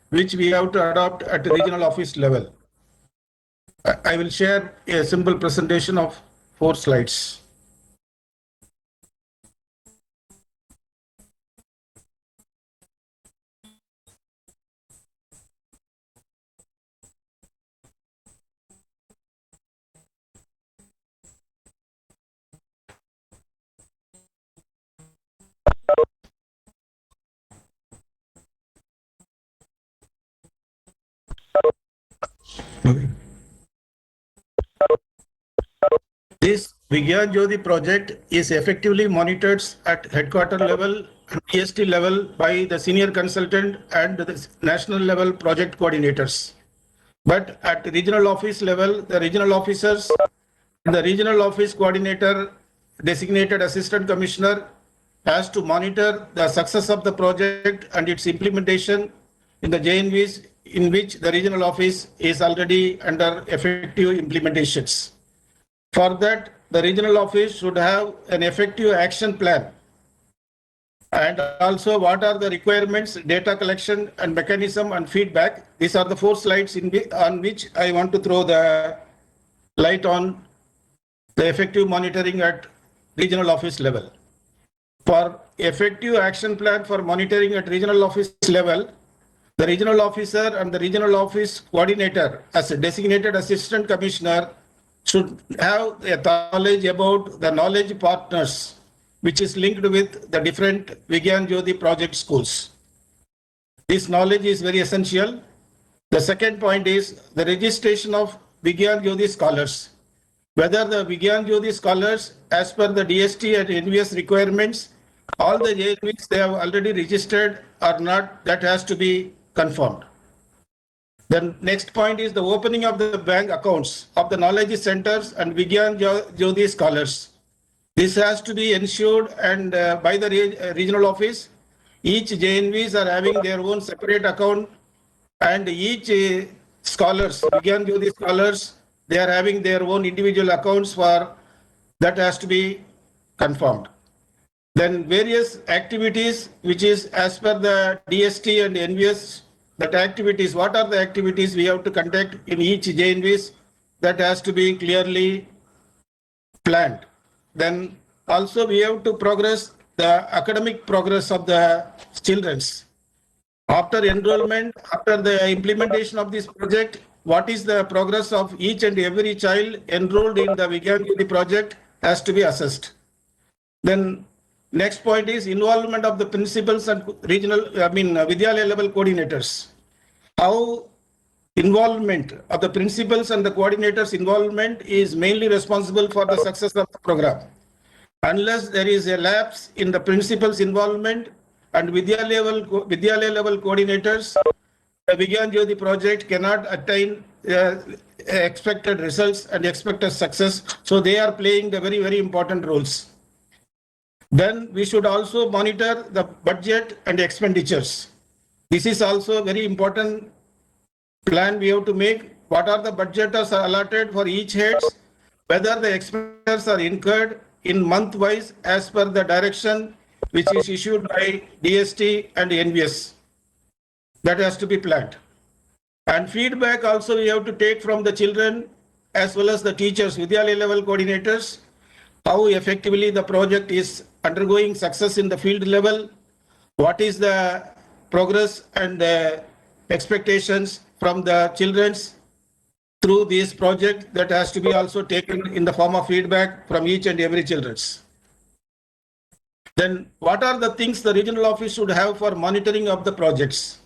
Speaker 10: which we have to adopt at the regional office level. I will share a simple presentation of 4 slides. This Vigyan Jyoti project is effectively monitored at headquarter level and DST level by the senior consultant and the national level project coordinators. But at regional office level, the regional officers, the regional office coordinator, designated assistant commissioner has to monitor the success of the project and its implementation in the JNVs in which the regional office is already under effective implementations. For that, the regional office should have an effective action plan. And also, what are the requirements, data collection and mechanism and feedback? These are the 4 slides on which I want to throw the light on the effective monitoring at regional office level. For effective action plan for monitoring at regional office level, the regional officer and the regional office coordinator as a designated assistant commissioner should have a knowledge about the knowledge partners which is linked with the different Vigyan Jyoti project schools. This knowledge is very essential. The second point is the registration of Vigyan Jyoti scholars. Whether the Vigyan Jyoti scholars, as per the DST and NVS requirements, all the JNVs they have already registered or not, that has to be confirmed. The next point is the opening of the bank accounts of the knowledge centers and Vigyan Jyoti scholars. This has to be ensured and by the regional office. Each JNVs are having their own separate account and each scholars, Vigyan Jyoti scholars, they are having their own individual accounts for that has to be confirmed. Then various activities which is as per the DST and NVS, that activities, what are the activities we have to conduct in each JNVs, that has to be clearly planned. then also we have to progress the academic progress of the childrens. After enrollment, after the implementation of this project, what is the progress of each and every child enrolled in the Vigyan Jyoti project has to be assessed. Then next point is involvement of the principals and Vidyalaya level coordinators. How involvement of the principals and the coordinators' involvement is mainly responsible for the success of the program. Unless there is a lapse in the principal's involvement and Vidyalaya level coordinators, the Vigyan Jyoti project cannot attain expected results and expected success. So they are playing the very, very important roles. Then we should also monitor the budget and expenditures. This is also a very important plan we have to make. What are the budgets are allotted for each heads, whether the expenditures are incurred in month-wise as per the direction which is issued by DST and NVS. That has to be planned. And feedback also we have to take from the children as well as the teachers, Vidyalaya level coordinators, how effectively the project is undergoing success in the field level, what is the progress and the expectations from the children's through this project, that has to be also taken in the form of feedback from each and every children's. Then what are the things the regional office should have for monitoring of the projects?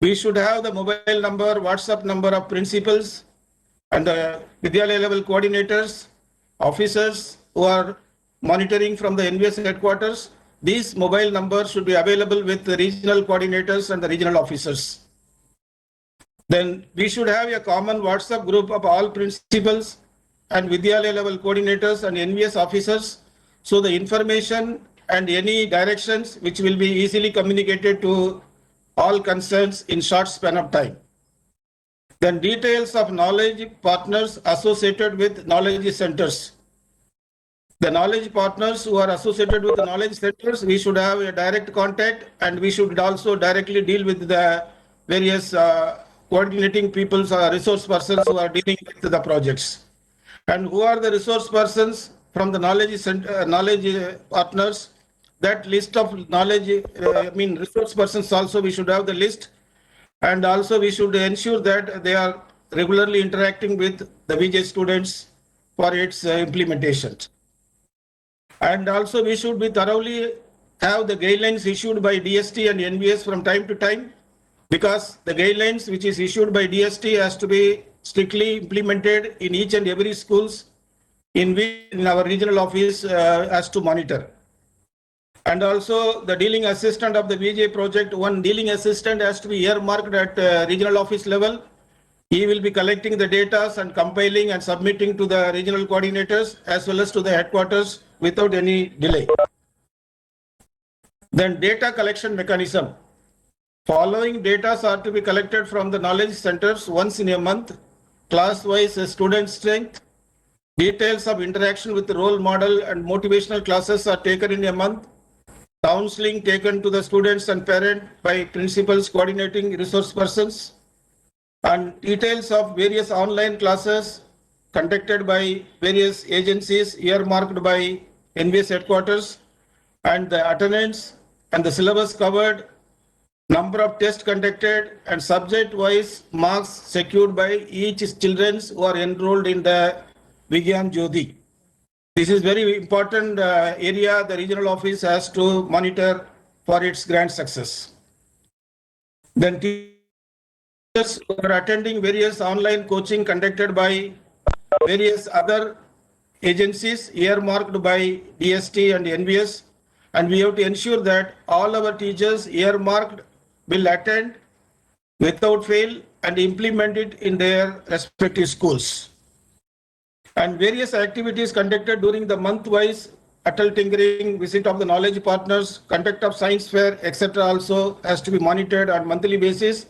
Speaker 10: We should have the mobile number, WhatsApp number of principals and the Vidyalaya level coordinators, officers who are monitoring from the NVS headquarters. These mobile numbers should be available with the regional coordinators and the regional officers. Then we should have a common WhatsApp group of all principals and Vidyalaya level coordinators and NVS officers. So the information and any directions which will be easily communicated to all concerns in short span of time. Then details of knowledge partners associated with knowledge centers. The knowledge partners who are associated with the knowledge centers, we should have a direct contact and we should also directly deal with the various coordinating peoples or resource persons who are dealing with the projects. And who are the resource persons from the knowledge partners? That list of knowledge, resource persons also we should have the list. And also we should ensure that they are regularly interacting with the VJ students for its implementation. And also we should be thoroughly have the guidelines issued by DST and NVS from time to time, because the guidelines which is issued by DST has to be strictly implemented in each and every schools in which our regional office has to monitor. And also the dealing assistant of the VJ project, one dealing assistant has to be earmarked at regional office level. He will be collecting the data and compiling and submitting to the regional coordinators as well as to the headquarters without any delay. Then data collection mechanism. Following data are to be collected from the knowledge centers once in a month, class-wise student strength, details of interaction with the role model and motivational classes are taken in a month, counseling taken to the students and parents by principals coordinating resource persons, and details of various online classes conducted by various agencies earmarked by NVS headquarters, and the attendance and the syllabus covered, number of tests conducted, and subject-wise marks secured by each children who are enrolled in the Vigyan Jyoti. This is very important area the regional office has to monitor for its grand success. Then teachers who are attending various online coaching conducted by various other agencies earmarked by DST and NVS, and we have to ensure that all our teachers earmarked will attend without fail and implement it in their respective schools. And various activities conducted during the month-wise Atal Tinkering, visit of the knowledge partners, conduct of science fair, etc. also has to be monitored on monthly basis,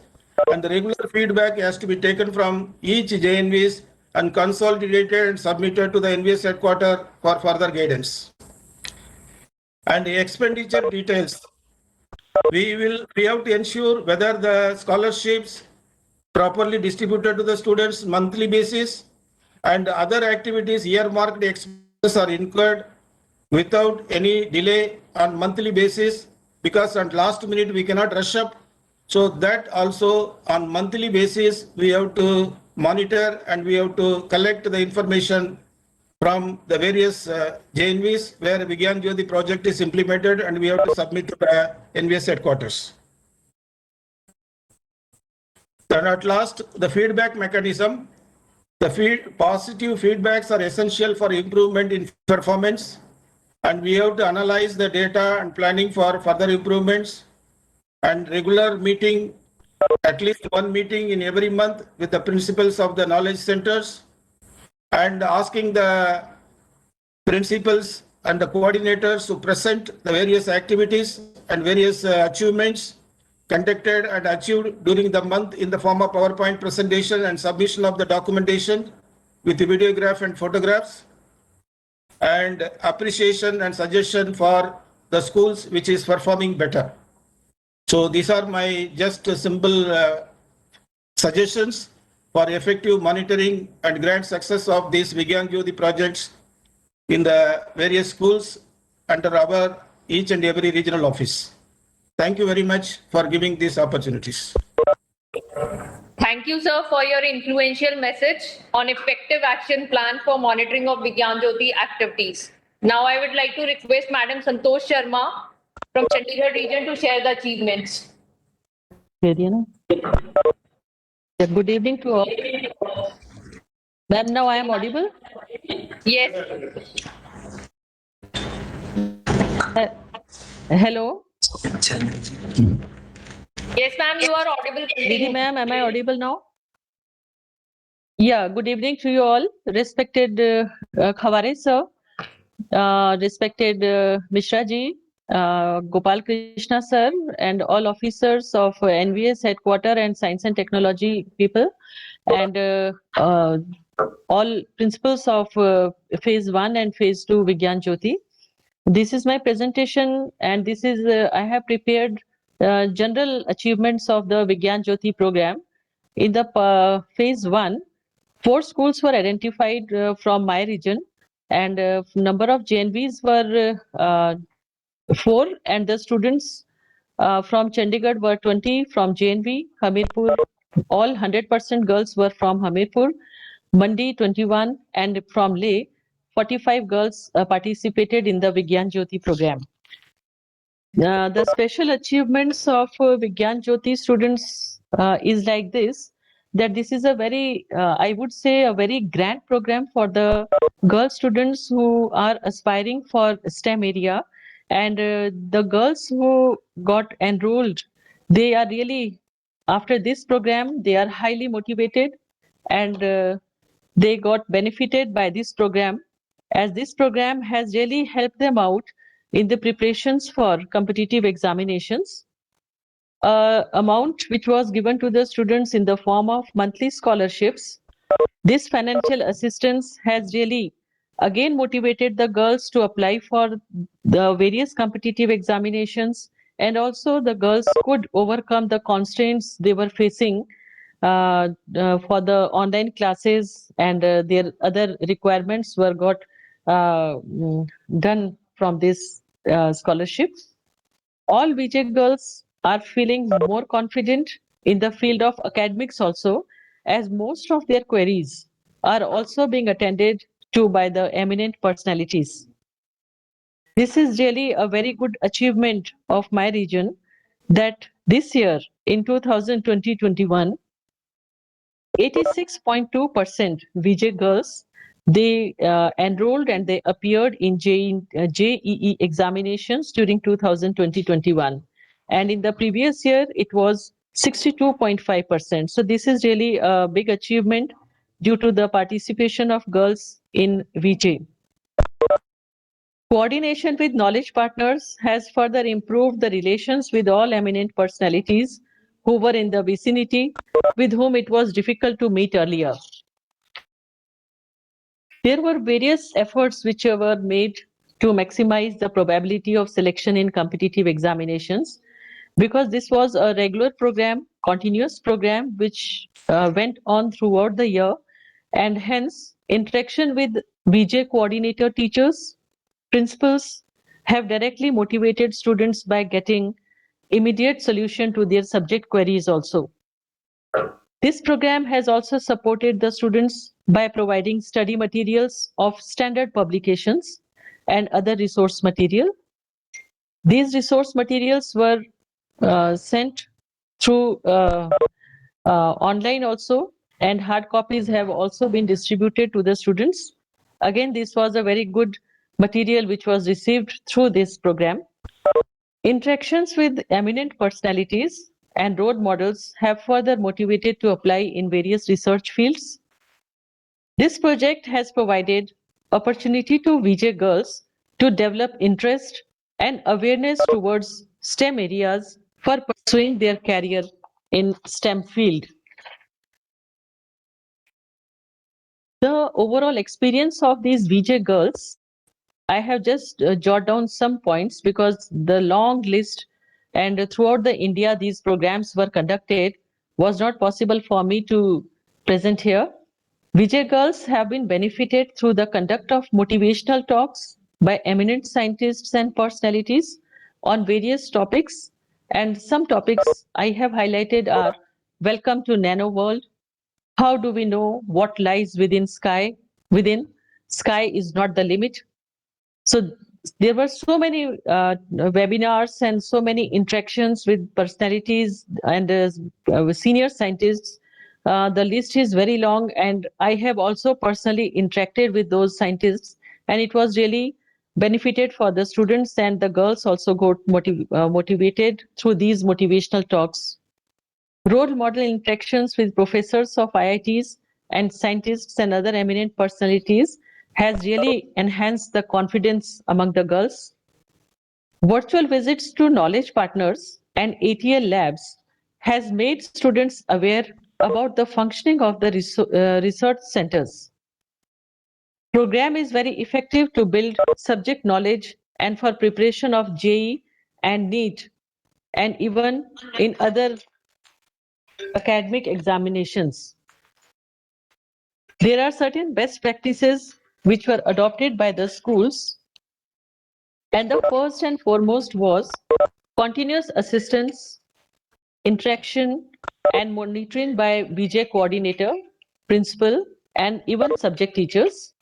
Speaker 10: and the regular feedback has to be taken from each JNVs and consolidated and submitted to the NVS headquarters for further guidance. And the expenditure details. We have to ensure whether the scholarships properly distributed to the students monthly basis, and other activities earmarked expenses are incurred without any delay on monthly basis, because on last minute we cannot rush up. So that also on monthly basis, we have to monitor and we have to collect the information from the various JNVs where Vigyan Jyoti project is implemented, and we have to submit to the NVS headquarters. And at last, the feedback mechanism. The positive feedbacks are essential for improvement in performance, and we have to analyze the data and planning for further improvements, and regular meeting, at least one meeting in every month with the principals of the knowledge centers, and asking the principals and the coordinators to present the various activities and various achievements conducted and achieved during the month in the form of PowerPoint presentation and submission of the documentation with the videograph and photographs, and appreciation and suggestion for the schools which is performing better. So these are my just simple suggestions for effective monitoring and grand success of these Vigyan Jyoti projects in the various schools under our each and every regional office. Thank you very much for giving these opportunities.
Speaker 3: Thank you, sir, for your influential message on effective action plan for monitoring of Vigyan Jyoti activities. Now I would like to request Madam Santosh Sharma from Chandigarh region to share the achievements.
Speaker 11: Yeah, good evening to all. Ma'am, now I am audible?
Speaker 3: Yes.
Speaker 11: Hello?
Speaker 3: Yes, ma'am, you are audible.
Speaker 11: Didi ma'am, am I audible now? Yeah, good evening to you all. Respected Khaware sir, respected Mishra ji, Gopal Krishna sir, and all officers of NVS headquarter and science and technology people, and all principals of phase 1 and phase 2 Vigyan Jyoti. This is my presentation, and this is I have prepared general achievements of the Vigyan Jyoti program. In the phase 1, 4 schools were identified from my region, and number of JNVs were 4, and the students from Chandigarh were 20 from JNV, Hamirpur, all 100% girls were from Hamirpur, Mandi 21, and from Leh, 45 girls participated in the Vigyan Jyoti program. The special achievements of Vigyan Jyoti students is like this, that this is a very, I would say, a very grand program for the girl students who are aspiring for STEM area. And the girls who got enrolled, they are really, after this program, they are highly motivated, and they got benefited by this program, as this program has really helped them out in the preparations for competitive examinations. Amount which was given to the students in the form of monthly scholarships. This financial assistance has really again motivated the girls to apply for the various competitive examinations, and also the girls could overcome the constraints they were facing for the online classes, and their other requirements were got done from this scholarship. All VJ girls are feeling more confident in the field of academics also, as most of their queries are also being attended to by the eminent personalities. This is really a very good achievement of my region, that this year in 2020-21, 86.2% VJ girls, they enrolled and they appeared in JEE examinations during 2020-21. And in the previous year, it was 62.5%. So this is really a big achievement due to the participation of girls in VJ. Coordination with knowledge partners has further improved the relations with all eminent personalities who were in the vicinity, with whom it was difficult to meet earlier. There were various efforts which were made to maximize the probability of selection in competitive examinations, because this was a regular program, continuous program, which went on throughout the year, and hence interaction with VJ coordinator teachers principals have directly motivated students by getting immediate solution to their subject queries also. This program has also supported the students by providing study materials of standard publications and other resource material. These resource materials were sent through online also, and hard copies have also been distributed to the students. Again, this was a very good material which was received through this program. Interactions with eminent personalities and role models have further motivated to apply in various research fields. This project has provided opportunity to VJ girls to develop interest and awareness towards STEM areas for pursuing their career in STEM field. The overall experience of these VJ girls, I have just jotted down some points because the long list and throughout the India these programs were conducted was not possible for me to present here. VJ girls have been benefited through the conduct of motivational talks by eminent scientists and personalities on various topics, and some topics I have highlighted are Welcome to Nano World, how do we know what lies within sky? Within sky is not the limit. So there were so many webinars and so many interactions with personalities and senior scientists. The list is very long, and I have also personally interacted with those scientists, and it was really benefited for the students, and the girls also got motivated through these motivational talks. Role model interactions with professors of IITs and scientists and other eminent personalities has really enhanced the confidence among the girls. Virtual visits to knowledge partners and ATL labs has made students aware about the functioning of the research centers. Program is very effective to build subject knowledge and for preparation of JEE and NEET and even in other academic examinations. There are certain best practices which were adopted by the schools, and the first and foremost was continuous assistance, interaction and monitoring by VJ coordinator, principal and even subject teachers.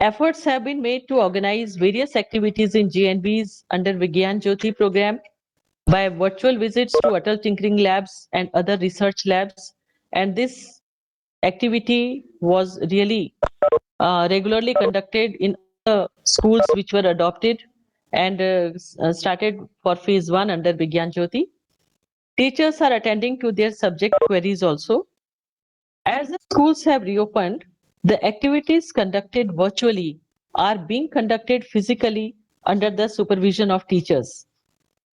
Speaker 11: Efforts have been made to organize various activities in JNVs under Vigyan Jyoti program by virtual visits to Atal Tinkering Labs and other research labs, and this activity was really regularly conducted in the schools which were adopted and started for phase 1 under Vigyan Jyoti. Teachers are attending to their subject queries also. As the schools have reopened, the activities conducted virtually are being conducted physically under the supervision of teachers.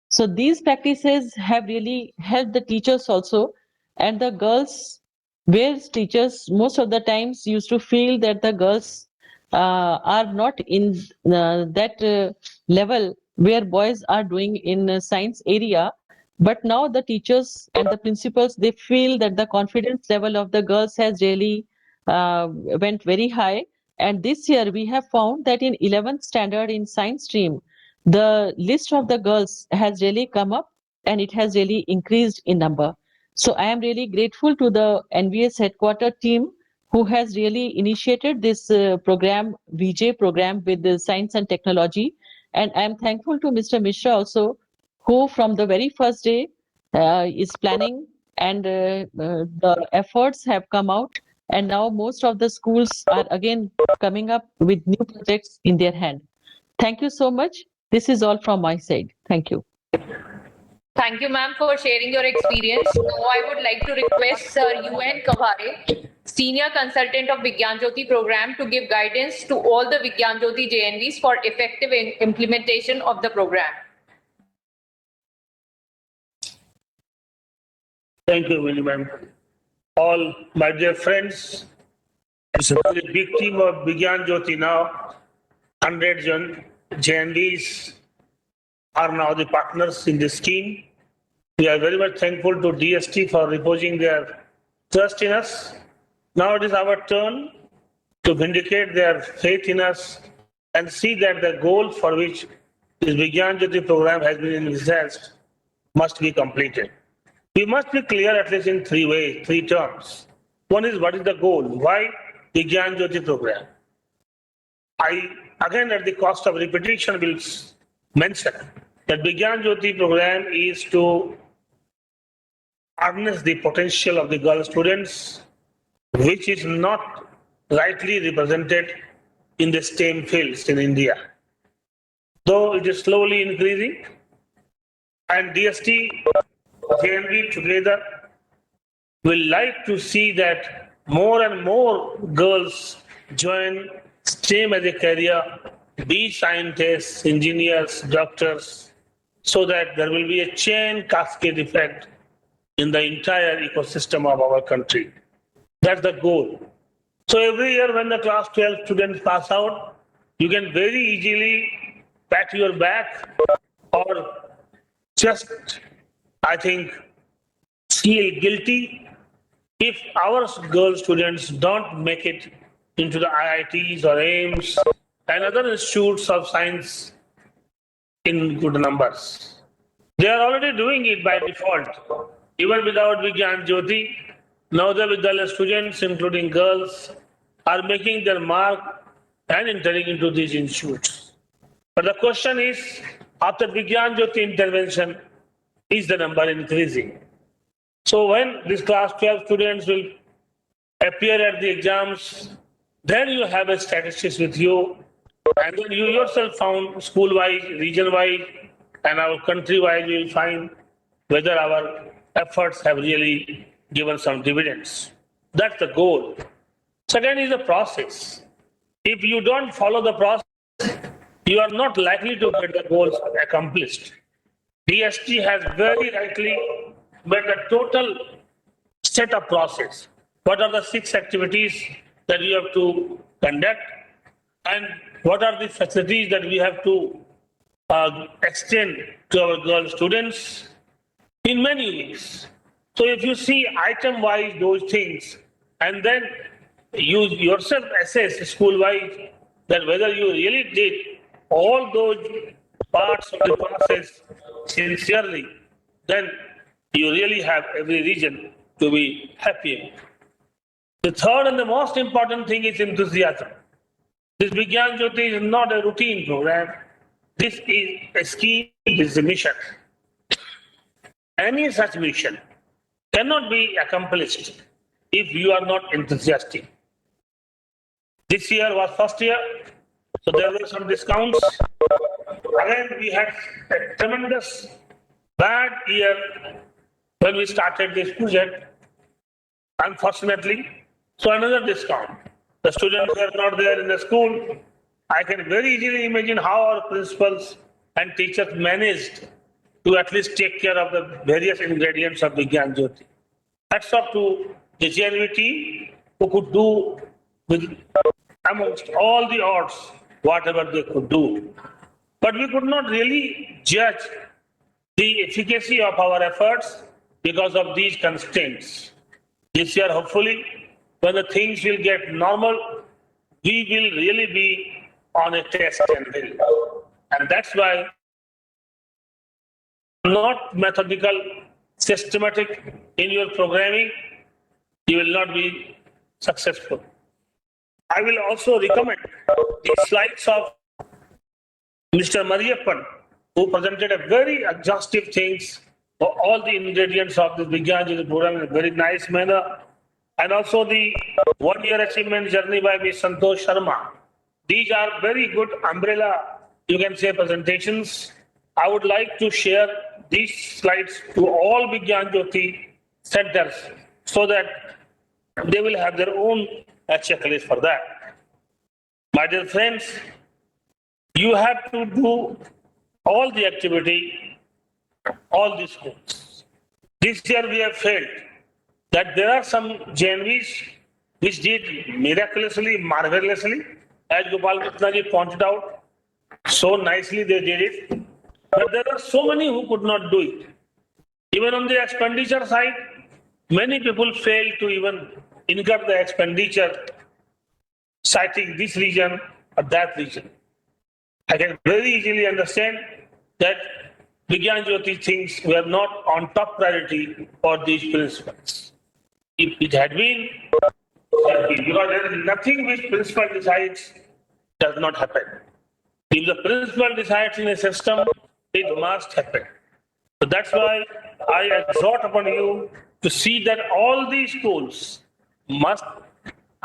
Speaker 11: So these practices have really helped the teachers also, and the girls, where teachers most of the times used to feel that the girls are not in that level where boys are doing in science area, but now the teachers and the principals, they feel that the confidence level of the girls has really went very high. And this year we have found that in 11th standard in science stream, the list of the girls has really come up and it has really increased in number. So I am really grateful to the NVS headquarter team who has really initiated this program, VJ program with the science and technology. And I am thankful to Mr. Mishra also, who from the very first day is planning, and the efforts have come out. And now most of the schools are again coming up with new projects in their hand. Thank you so much. This is all from my side. Thank you.
Speaker 3: Thank you, ma'am, for sharing your experience. Now I would like to request Sir UN Kavare, Senior Consultant of Vigyan Jyoti program, to give guidance to all the Vigyan Jyoti JNVs for effective implementation of the program.
Speaker 9: Thank you, Vinny ma'am. All my dear friends, it's a very big team of Vigyan Jyoti now. 100 JNVs are now the partners in this scheme. We are very much thankful to DST for reposing their trust in us. Now it is our turn to vindicate their faith in us and see that the goal for which this Vigyan Jyoti program has been envisaged must be completed. We must be clear at least in three ways, three terms. One is, what is the goal? Why Vigyan Jyoti program? I, again, at the cost of repetition, will mention that Vigyan Jyoti program is to harness the potential of the girl students, which is not rightly represented in the STEM fields in India. Though it is slowly increasing, and DST, JNV together will like to see that more and more girls join STEM as a career, be scientists, engineers, doctors, so that there will be a chain cascade effect in the entire ecosystem of our country. That's the goal. So every year when the class 12 students pass out, you can very easily pat your back or just, I think, feel guilty if our girl students don't make it into the IITs or AIIMS and other institutes of science in good numbers. They are already doing it by default. Even without Vigyan Jyoti, Navodaya Vidyalaya students, including girls, are making their mark and entering into these institutes. But the question is, after Vigyan Jyoti intervention, is the number increasing? So when this class 12 students will appear at the exams, then you have a statistics with you, and then you yourself found school-wise, region-wise, and our country-wise, you will find whether our efforts have really given some dividends. That's the goal. Second is the process. If you don't follow the process, you are not likely to get the goals accomplished. DST has very rightly made a total set of process. What are the 6 activities that we have to conduct, and what are the facilities that we have to extend to our girl students in many ways. So if you see item-wise those things, and then you yourself assess school-wise that whether you really did all those parts of the process sincerely, then you really have every reason to be happy. The third and the most important thing is enthusiasm. This Vigyan Jyoti is not a routine program. This is a scheme, this is a mission. Any such mission cannot be accomplished if you are not enthusiastic. This year was first year, so there were some discounts. Again, we had a tremendous bad year when we started this project, unfortunately. So another discount. The students were not there in the school. I can very easily imagine how our principals and teachers managed to at least take care of the various ingredients of Vigyan Jyoti. Hats off to the JNV team who could do with amongst all the odds whatever they could do. But we could not really judge the efficacy of our efforts because of these constraints. This year, hopefully, when the things will get normal, we will really be on a test and will. And that's why not methodical, systematic in your programming, you will not be successful. I will also recommend the slides of Mr. Mariyappan, who presented a very exhaustive things for all the ingredients of the Vigyan Jyoti program in a very nice manner. And also the 1-year achievement journey by Ms. Santosh Sharma. These are very good umbrella, you can say, presentations. I would like to share these slides to all Vigyan Jyoti centers so that they will have their own checklist for that. My dear friends, you have to do all the activity, all the schools. This year we have felt that there are some JNVs which did miraculously, marvelously, as Gopal Krishna ji pointed out, so nicely they did it. But there are so many who could not do it. Even on the expenditure side, many people failed to even incur the expenditure, citing this region or that region. I can very easily understand that Vigyan Jyoti things were not on top priority for these principals. If it had been, because there is nothing which principal decides does not happen. If the principal decides in a system, it must happen. So that's why I exhort upon you to see that all these schools must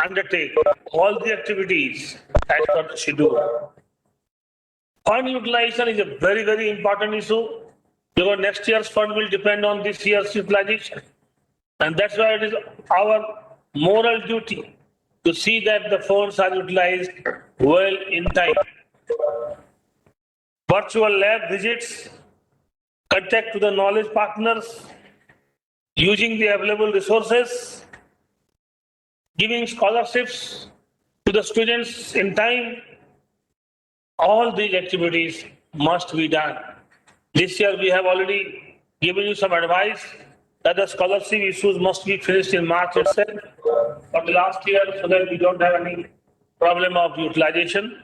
Speaker 9: undertake all the activities as per the schedule. Fund utilization is a very, very important issue because next year's fund will depend on this year's utilization. And that's why it is our moral duty to see that the funds are utilized well in time. Virtual lab visits, contact to the knowledge partners, using the available resources, giving scholarships to the students in time. All these activities must be done. This year we have already given you some advice that the scholarship issues must be finished in March itself for the last year so that we don't have any problem of utilization.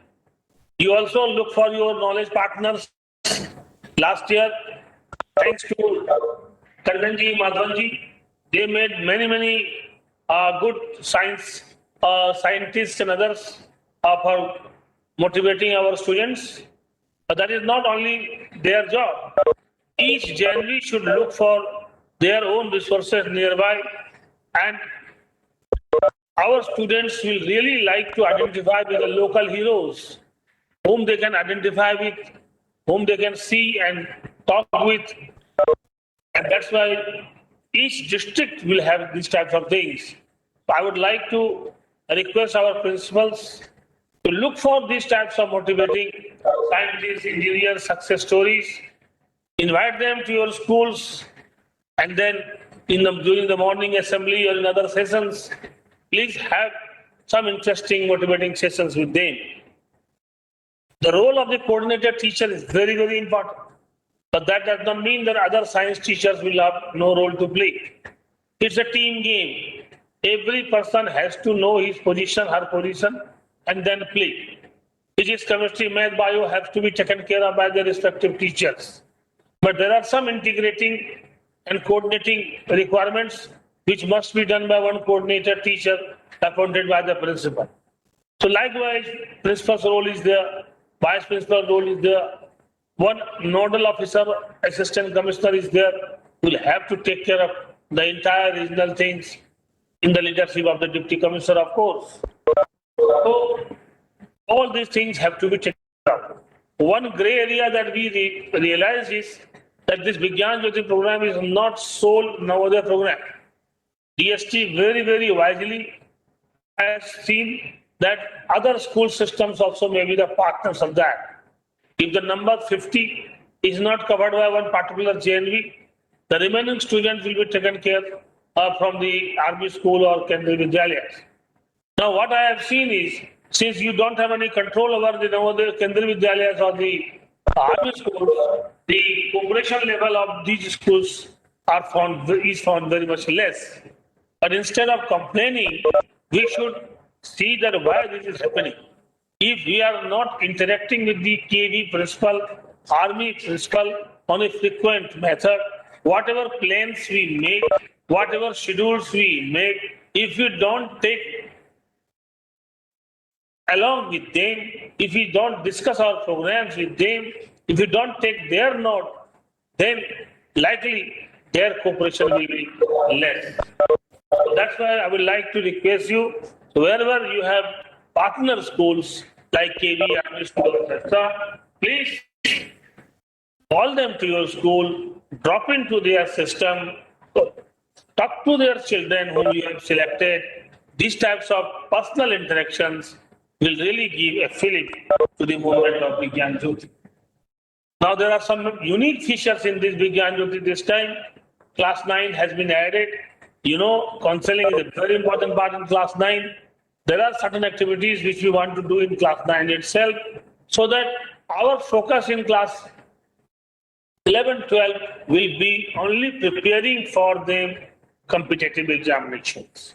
Speaker 9: You also look for your knowledge partners. Last year, thanks to Kardanji, Madhavanji, they made many good scientists and others for motivating our students. But that is not only their job. Each JNV should look for their own resources nearby, and our students will really like to identify with the local heroes whom they can identify with, whom they can see and talk with. And that's why each district will have these types of things. I would like to request our principals to look for these types of motivating scientists, engineers, success stories, invite them to your schools, and then during the morning assembly or in other sessions, please have some interesting motivating sessions with them. The role of the coordinator teacher is very, very important. But that does not mean that other science teachers will have no role to play. It's a team game. Every person has to know his position, her position, and then play. Physics, chemistry, math, bio have to be taken care of by their respective teachers. But there are some integrating and coordinating requirements which must be done by one coordinator teacher appointed by the principal. So likewise, principal's role is there, vice principal role is there, one nodal officer, assistant commissioner is there, who will have to take care of the entire regional things in the leadership of the deputy commissioner, of course. So all these things have to be taken care of. One grey area that we realize is that this Vigyan Jyoti program is not sole Navodaya program. DST very, very wisely has seen that other school systems also may be the partners of that. If the number 50 is not covered by one particular JNV, the remaining students will be taken care of from the army school or Kendriya Vidyalayas. Now what I have seen is, since you don't have any control over the Navodaya Kendriya Vidyalayas or the army schools, the cooperation level of these schools is found very much less. But instead of complaining, we should see that why this is happening. If we are not interacting with the KV principal, army principal on a frequent method, whatever plans we make, whatever schedules we make, if we don't take along with them, if we don't discuss our programs with them, if we don't take their note, then likely their cooperation will be less. So that's why I would like to request you, wherever you have partner schools like KV, Army School, etc., please call them to your school, drop into their system, talk to their children whom you have selected. These types of personal interactions will really give a feeling to the movement of Vigyan Jyoti. Now there are some unique features in this Vigyan Jyoti this time. Class 9 has been added. You know, counseling is a very important part in class 9. There are certain activities which we want to do in class 9 itself, so that our focus in class 11, 12 will be only preparing for them competitive examinations.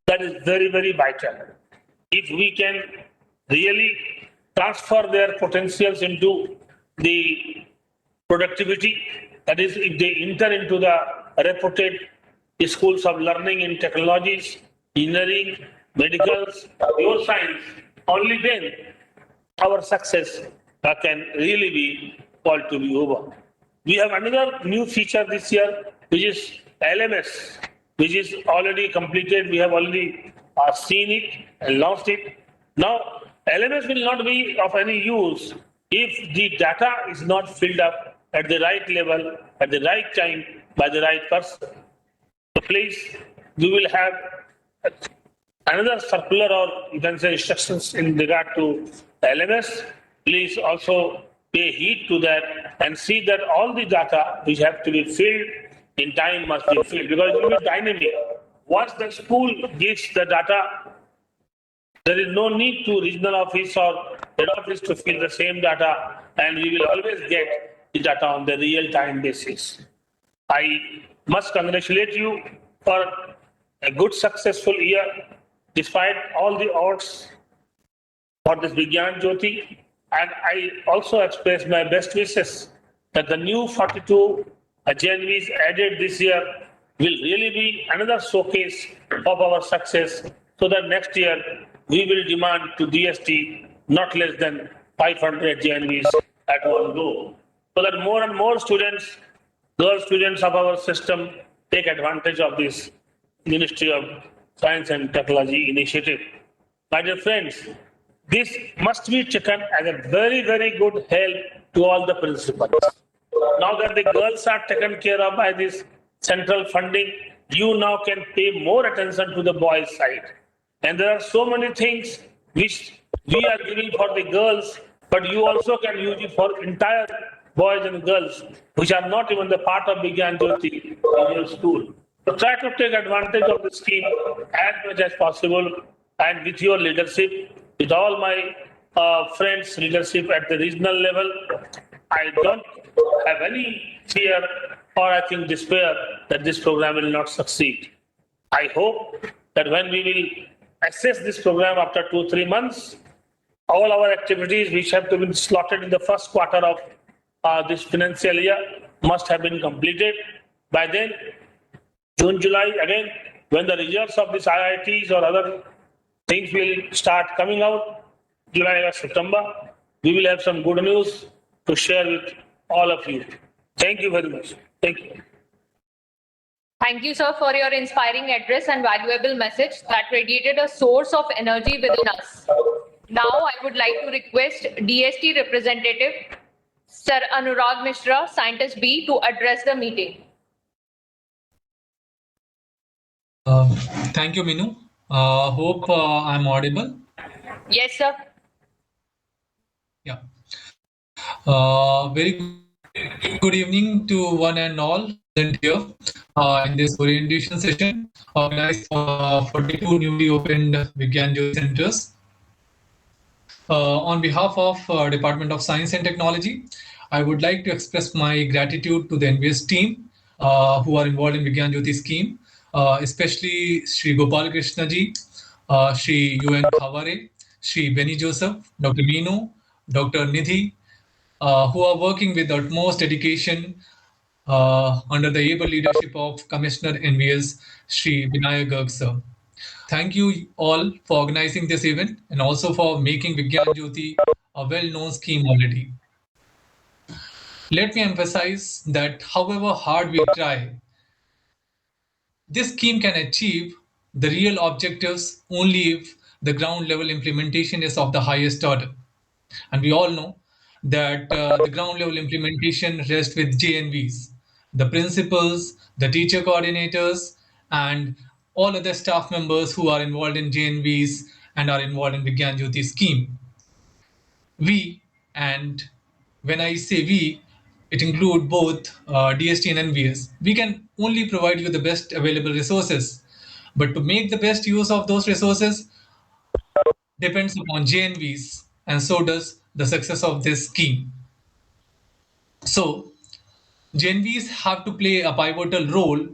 Speaker 9: That is very, very vital. If we can really transfer their potentials into the productivity. That is, if they enter into the reputed schools of learning in technologies, engineering, medicals, pure science, only then our success can really be called to be over. We have another new feature this year, which is LMS, which is already completed. We have already seen it and launched it. Now, LMS will not be of any use if the data is not filled up at the right level, at the right time, by the right person. So please, we will have another circular, or you can say instructions in regard to LMS. Please also pay heed to that and see that all the data which have to be filled in time must be filled, because it will be dynamic. Once the school gives the data, there is no need to regional office or head office to fill the same data, and we will always get the data on the real-time basis. I must congratulate you for a good, successful year, despite all the odds for this Vigyan Jyoti. And I also express my best wishes that the new 42 JNVs added this year will really be another showcase of our success, so that next year we will demand to DST not less than 500 JNVs at one go, so that more and more students, girl students of our system, take advantage of this Ministry of Science and Technology initiative. My dear friends, this must be taken as a very, very good help to all the principals. Now that the girls are taken care of by this central funding, you now can pay more attention to the boys' side. And there are so many things which we are giving for the girls, but you also can use it for entire boys and girls, which are not even the part of Vigyan Jyoti in your school. So try to take advantage of the scheme as much as possible, and with your leadership, with all my friends' leadership at the regional level, I don't have any fear or I think despair that this program will not succeed. I hope that when we will assess this program after 2-3 months, all our activities which have to be slotted in the first quarter of this financial year must have been completed. By then, June, July, again, when the results of these IITs or other things will start coming out, July or September, we will have some good news to share with all of you. Thank you very much. Thank you.
Speaker 3: Thank you, sir, for your inspiring address and valuable message that radiated a source of energy within us. Now, I would like to request DST representative, Sir Anurag Mishra, Scientist B, to address the meeting.
Speaker 12: Thank you, Minu. Hope I'm audible.
Speaker 3: Yes, sir.
Speaker 12: Yeah. Very good evening to one and all present here in this orientation session organized for 42 newly opened Vigyan Jyoti centers. On behalf of Department of Science and Technology, I would like to express my gratitude to the NVS team who are involved in Vigyan Jyoti scheme, especially Sri Gopal Krishna ji, Sri UN Khaware, Sri Benny Joseph, Dr. Minu, Dr. Nidhi, who are working with utmost dedication under the able leadership of Commissioner NVS, Sri Vinayak Garg sir. Thank you all for organizing this event and also for making Vigyan Jyoti a well-known scheme already. Let me emphasize that however hard we try, this scheme can achieve the real objectives only if the ground level implementation is of the highest order. And we all know that the ground level implementation rests with JNVs, the principals, the teacher coordinators, and all other staff members who are involved in JNVs and are involved in Vigyan Jyoti scheme. We, and when I say we, it includes both DST and NVS. We can only provide you the best available resources, but to make the best use of those resources depends upon JNVs, and so does the success of this scheme. So, JNVs have to play a pivotal role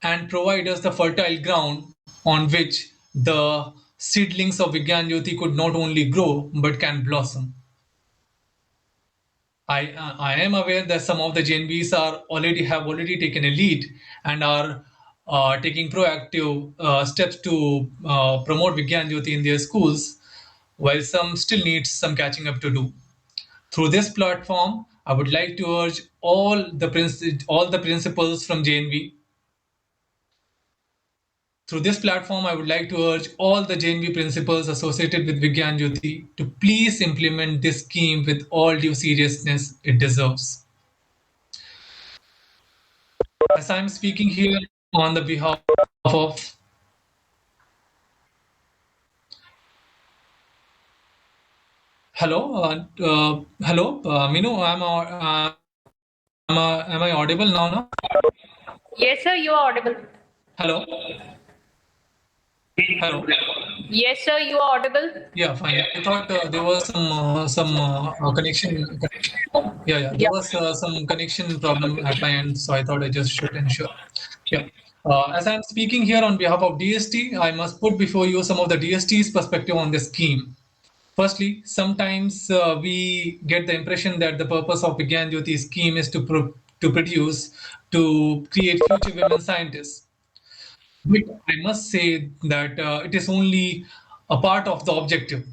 Speaker 12: and provide us the fertile ground on which the seedlings of Vigyan Jyoti could not only grow but can blossom. I am aware that some of the JNVs have already taken a lead and are taking proactive steps to promote Vigyan Jyoti in their schools, while some still need some catching up to do. Through this platform, I would like to urge all the principals from JNV. Through this platform, I would like to urge all the JNV principals associated with Vigyan Jyoti to please implement this scheme with all due seriousness it deserves. As I am speaking here on the behalf of hello, Minu, am I audible now?
Speaker 3: Yes, sir, you are audible.
Speaker 12: Hello.
Speaker 3: Yes, sir, you are audible.
Speaker 12: Yeah, fine. I thought there was some connection. Yeah. There was some connection problem at my end, so I thought I just should ensure. Yeah. As I'm speaking here on behalf of DST, I must put before you some of the DST's perspective on this scheme. Firstly, sometimes we get the impression that the purpose of Vigyan Jyoti scheme is to create future women scientists. But I must say that it is only a part of the objective.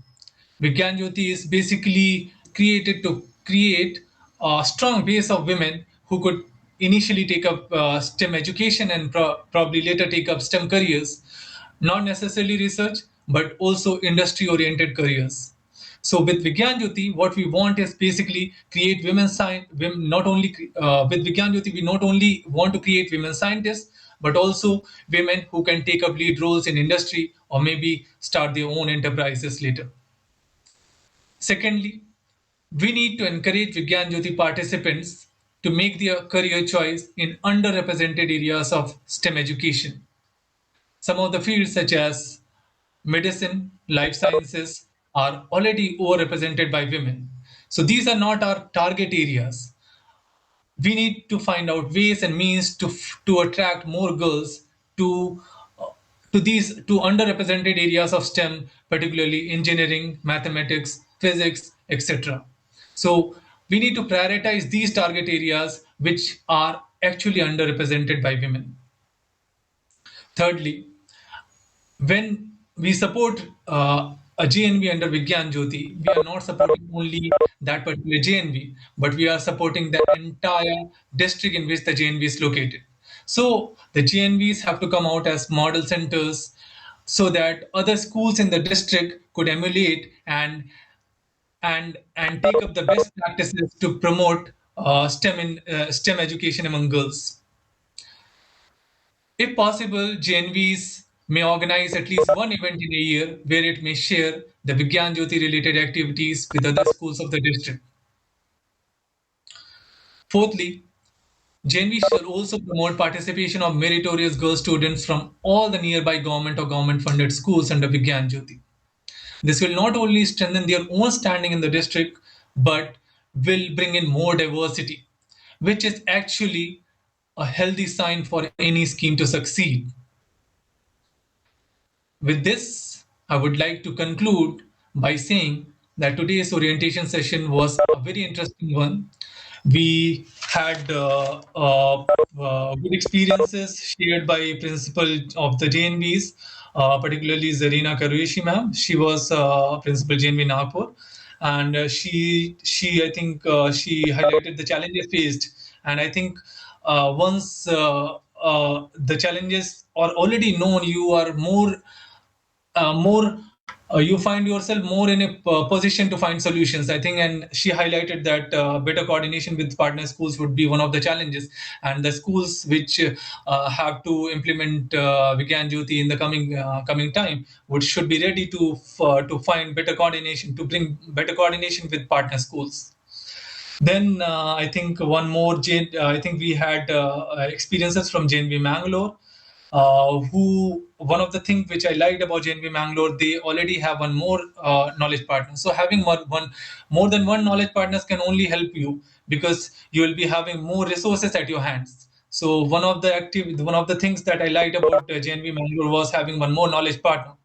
Speaker 12: Vigyan Jyoti is basically created to create a strong base of women who could initially take up STEM education and probably later take up STEM careers, not necessarily research, but industry industry-oriented careers. So with Vigyan Jyoti, what we want is basically create women not only with Vigyan Jyoti, we not only want to create women scientists, but also women who can take up lead roles in industry or maybe start their own enterprises later. Secondly, we need to encourage Vigyan Jyoti participants to make their career choice in underrepresented areas of STEM education. Some of the fields such as medicine, life sciences are already overrepresented by women. So these are not our target areas. We need to find out ways and means to attract more girls to underrepresented areas of STEM, particularly engineering, mathematics, physics, etc. So we need to prioritize these target areas which are actually underrepresented by women. Thirdly, when we support a JNV under Vigyan Jyoti, we are not supporting only that particular JNV, but we are supporting the entire district in which the JNV is located. So the JNVs have to come out as model centers so that other schools in the district could emulate and take up the best practices to promote STEM education among girls. If possible, JNVs may organize at least one event in a year where it may share the Vigyan Jyoti related activities with other schools of the district. Fourthly, JNV shall also promote participation of meritorious girl students from all the nearby government or government funded schools under Vigyan Jyoti. This will not only strengthen their own standing in the district, but will bring in more diversity, which is actually a healthy sign for any scheme to succeed. With this, I would like to conclude by saying that today's orientation session was a very interesting one. We had good experiences shared by principal of the JNVs, particularly Zarina Karuishi ma'am. She was principal JNV Nagpur, and she I think she highlighted the challenges faced, and I think once the challenges are already known, you are you find yourself more in a position to find solutions, I think. And she highlighted that better coordination with partner schools would be one of the challenges, and the schools which have to implement Vigyan Jyoti in the coming time should be ready to find better coordination, to bring better coordination with partner schools. Then I think I think we had experiences from JNV Mangalore. One of the things which I liked about JNV Mangalore, they already have one more knowledge partner. So having more than one knowledge partners can only help you, because you will be having more resources at your hands. So one of the things that I liked about JNV Mangalore was having one more knowledge partner.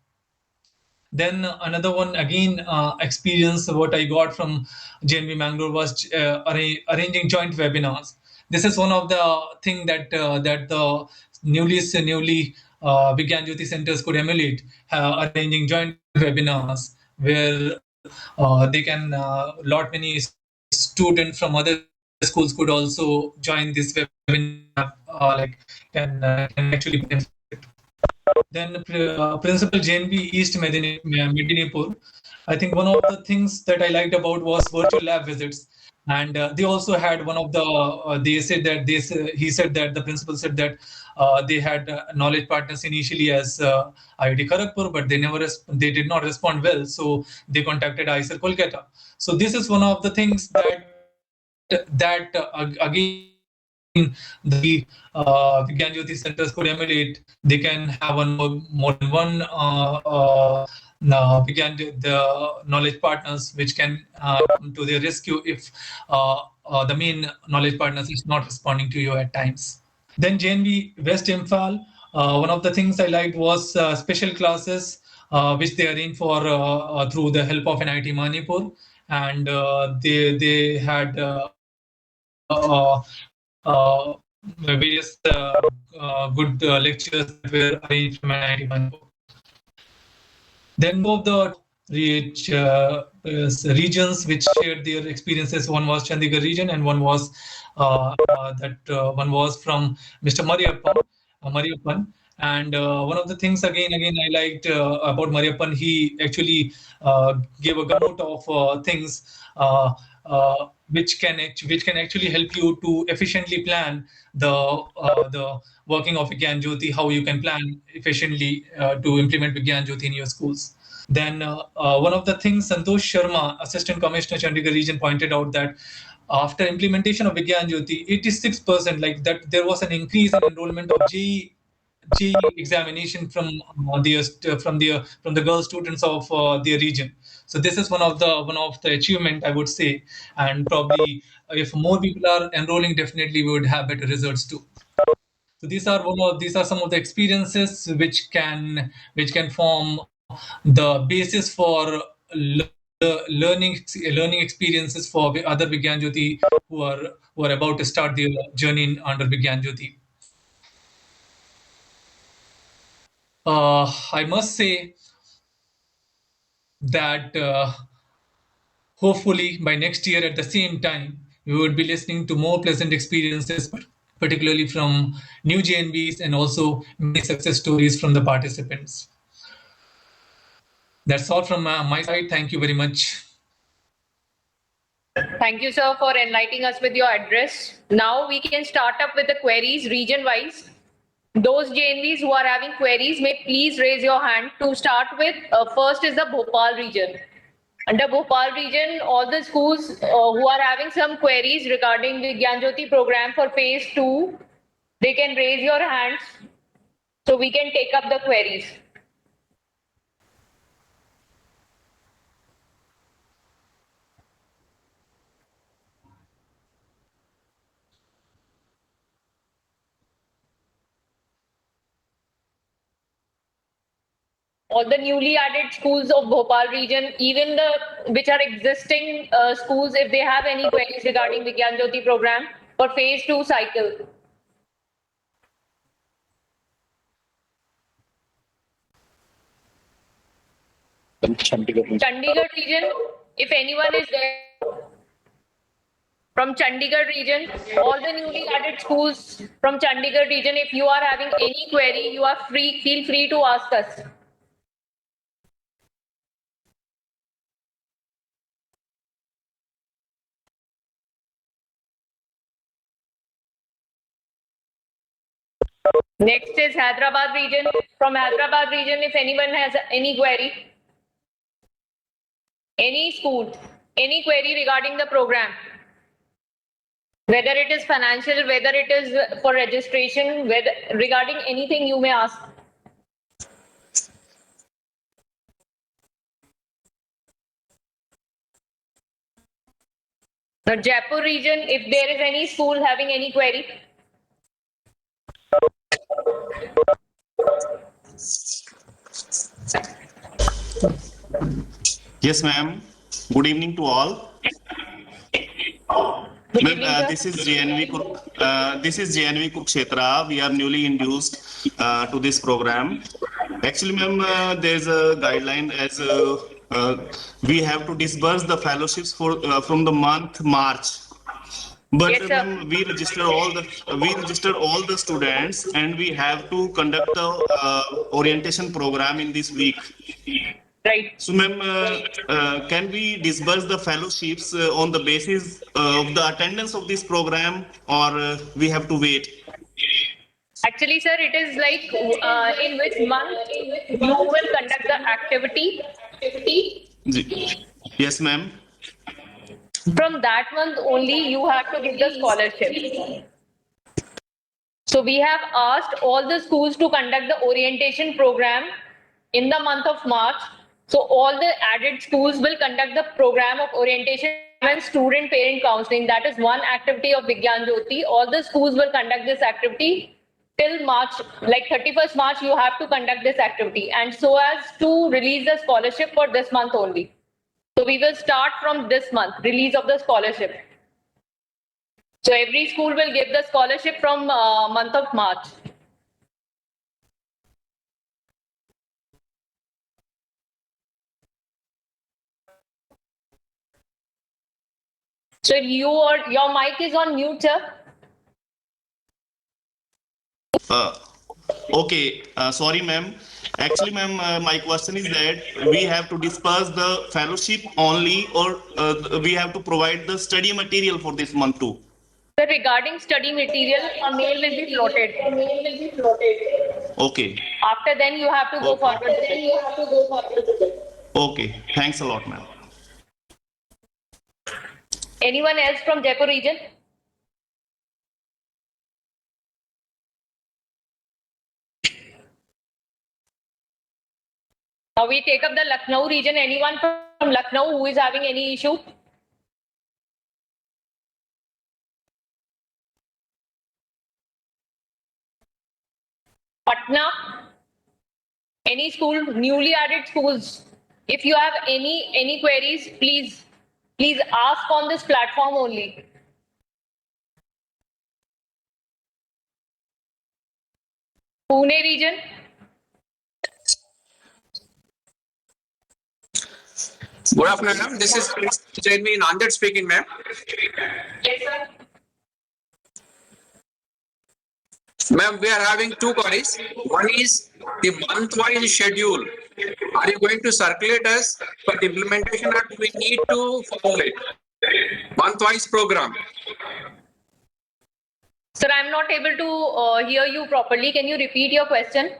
Speaker 12: Then another one again experience what I got from JNV Mangalore was arranging joint webinars. This is one of the thing that that the newly Vigyan Jyoti centers could emulate, arranging joint webinars where they can lot many students from other schools could also join this webinar, can actually benefit. Then Principal JNV East Medinipur. I think one of the things that I liked about was virtual lab visits, and they also had one of the. They said that he said that the principal said that they had knowledge partners initially as IIT Kharagpur, but they did not respond well, so they contacted IISER Kolkata. So this is one of the things that again the Vigyan Jyoti centers could emulate. They can have more than one the knowledge partners which can come to their rescue if the main knowledge partners is not responding to you at times. Then JNV West Imphal, one of the things I liked was special classes which they arranged for through the help of NIT Manipur, and they had various good lectures that were arranged from NIT Manipur. Then both the regions which shared their experiences. One was Chandigarh region, and one was one was from Mr. Mariappan. And one of the things again I liked about Mariappan, he actually gave a gamut of things which can actually help you to efficiently plan the working of Vigyan Jyoti, how you can plan efficiently to implement Vigyan Jyoti in your schools. Then one of the things Santosh Sharma, Assistant Commissioner Chandigarh region, pointed out that after implementation of Vigyan Jyoti, 86%, like that, there was an increase in enrollment of JEE examination from the girl students of their region. So this is one of the achievement, I would say, and probably if more people are enrolling, definitely we would have better results too. So these are some of the experiences which can form the basis for learning experiences for other Vigyan Jyoti who are about to start their journey under Vigyan Jyoti. I must say that hopefully by next year at the same time, we would be listening to more pleasant experiences, particularly from new JNVs, and also many success stories from the participants. That's all from my side. Thank you very much.
Speaker 3: Thank you, sir, for enlightening us with your address. Now we can start up with the queries region-wise. Those JNVs who are having queries may please raise your hand. To start with, first is the Bhopal region. Under Bhopal region, all the schools who are having some queries regarding the Vigyan Jyoti program for phase 2, they can raise your hands so we can take up the queries. All the newly added schools of Bhopal region, even the which are existing schools, if they have any queries regarding Vigyan Jyoti program for phase 2 cycle. Chandigarh region, if anyone is there from Chandigarh region, all the newly added schools from Chandigarh region, if you are having any query, you are feel free to ask us. Next is Hyderabad region. From Hyderabad region, if anyone has any query, any school, any query regarding the program, whether it is financial, whether it is for registration, whether regarding anything, you may ask. The Jaipur region, if there is any school having any query.
Speaker 13: Yes, ma'am. Good evening to all.
Speaker 3: Good
Speaker 13: Ma'am,
Speaker 3: evening, sir.
Speaker 13: this is JNV Kurukshetra. We are newly induced to this program. Actually, ma'am, there's a guideline as we have to disburse the fellowships for from the month March. But
Speaker 3: Yes, sir.
Speaker 13: ma'am, we registered all the students, and we have to conduct the orientation program in this week.
Speaker 3: Right.
Speaker 13: So, ma'am, can we disburse the fellowships on the basis of the attendance of this program, or we have to wait?
Speaker 3: Actually, sir, it is like in which month you will conduct the activity.
Speaker 13: Yes, ma'am.
Speaker 3: From that month only you have to give the scholarship. So we have asked all the schools to conduct the orientation program in the month of March. So all the added schools will conduct the program of orientation and student parent counseling. That is one activity of Vigyan Jyoti. All the schools will conduct this activity till March, like 31st March, you have to conduct this activity, and so as to release the scholarship for this month only. So we will start from this month, release of the scholarship. So every school will give the scholarship from month of March. So your mic is on mute, sir.
Speaker 13: Okay, sorry, ma'am. Actually, ma'am, my question is that we have to disperse the fellowship only, or we have to provide the study material for this month too?
Speaker 3: So regarding study material, a mail will be floated.
Speaker 13: Okay.
Speaker 3: After then you have to go forward with it.
Speaker 13: Okay. Thanks a lot, ma'am.
Speaker 3: Anyone else from Jaipur region? Now we take up the Lucknow region. Anyone from Lucknow who is having any issue? Patna. Any school, newly added schools. If you have any queries, please ask on this platform only. Pune region.
Speaker 14: Good afternoon, ma'am. This is JNV Nanded speaking, ma'am.
Speaker 3: Yes, sir.
Speaker 14: Ma'am, we are having two queries. One is the month-wise schedule. Are you going to circulate us for the implementation, or do we need to follow it? Month-wise program.
Speaker 3: Sir, I'm not able to hear you properly. Can you repeat your question?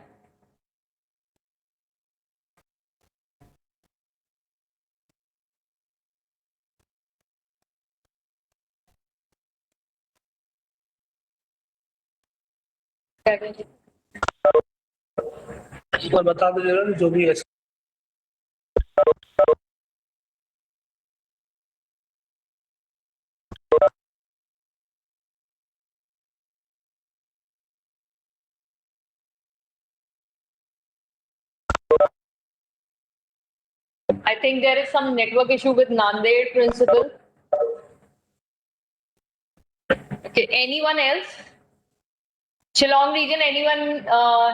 Speaker 9: बता दीजिएगा जो भी है.
Speaker 3: I think there is some network issue with Nanded principal. Okay, anyone else? Shillong region, anyone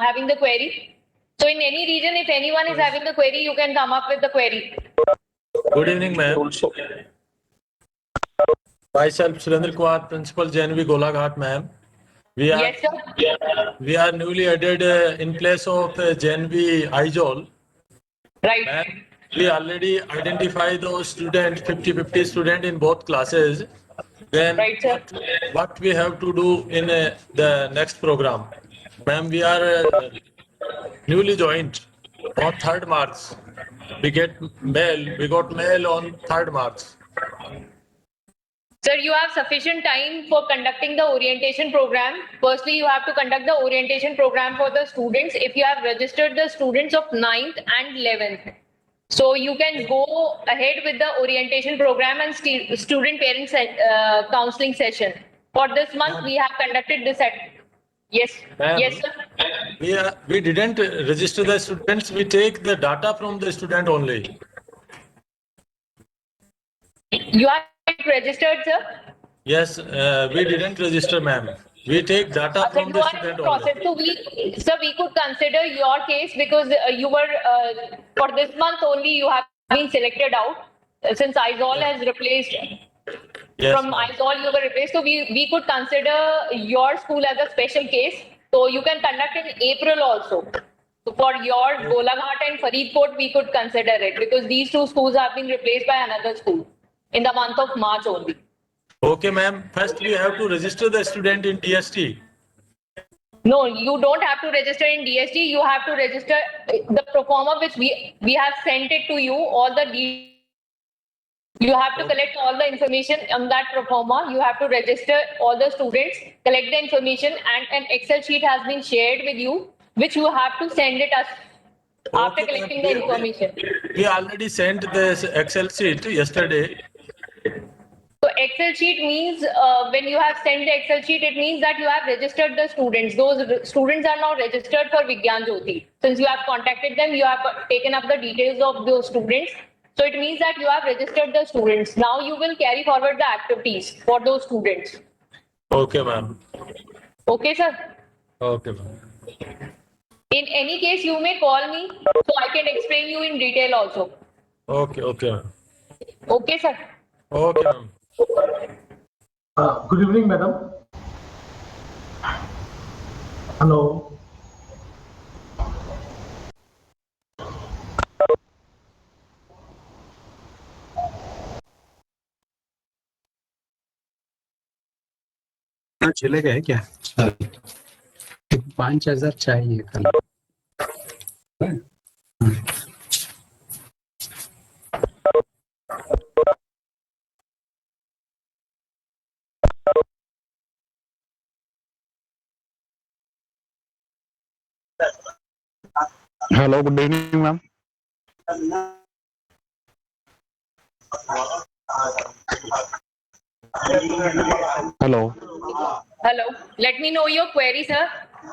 Speaker 3: having the query? So in any region, if anyone is having the query, you can come up with the query.
Speaker 15: Good evening, ma'am. Myself, Surendra Kumar, Principal JNV Golaghat, ma'am.
Speaker 3: Yes, sir.
Speaker 15: We are newly added in place of JNV Aizol.
Speaker 3: Right.
Speaker 15: Ma'am, we already identified those students, 50-50 students in both classes. Then
Speaker 3: Right, sir.
Speaker 15: what we have to do in the next program? Ma'am, we are newly joined on 3rd March. We got mail on 3rd March.
Speaker 3: Sir, you have sufficient time for conducting the orientation program. Firstly, you have to conduct the orientation program for the students if you have registered the students of 9th and 11th. So you can go ahead with the orientation program and student parent counseling session. For this month, we have conducted this at. Yes.
Speaker 15: Ma'am.
Speaker 3: Yes, sir.
Speaker 15: We didn't register the students. We take the data from the student only.
Speaker 3: You are registered, sir?
Speaker 15: Yes, we didn't register, ma'am. We take data
Speaker 3: So
Speaker 15: from
Speaker 3: you
Speaker 15: the
Speaker 3: are in
Speaker 15: student
Speaker 3: the
Speaker 15: only.
Speaker 3: process. So we could consider your case because you were for this month only you have been selected out since Aizol has replaced.
Speaker 15: Yes,
Speaker 3: From
Speaker 15: ma'am.
Speaker 3: Aizol you were replaced. So we could consider your school as a special case. So you can conduct in April also. So for your Golaghat and Faridkot we could consider it because these two schools have been replaced by another school in the month of March only.
Speaker 15: Okay, ma'am. First, we have to register the student in DST.
Speaker 3: No, you don't have to register in DST. You have to register the proforma which we have sent it to you. All the you have to collect all the information on that proforma. You have to register all the students, collect the information, and an Excel sheet has been shared with you, which you have to send it us after
Speaker 15: Okay,
Speaker 3: collecting the information.
Speaker 15: We already sent this Excel sheet yesterday.
Speaker 3: So Excel sheet means when you have sent the Excel sheet, it means that you have registered the students. Those students are now registered for Vigyan Jyoti. Since you have contacted them, you have taken up the details of those students. So it means that you have registered the students. Now you will carry forward the activities for those students.
Speaker 15: Okay, ma'am.
Speaker 3: Okay, sir.
Speaker 15: Okay, ma'am.
Speaker 3: In any case, you may call me so I can explain you in detail also.
Speaker 15: Okay, okay, ma'am.
Speaker 3: Okay, sir.
Speaker 15: Okay, ma'am.
Speaker 16: Good evening, madam. Hello.
Speaker 17: चले गए क्या? 5,000 चाहिए कल.
Speaker 18: Hello, good evening, ma'am. Hello.
Speaker 3: Hello. Let me know your query, sir.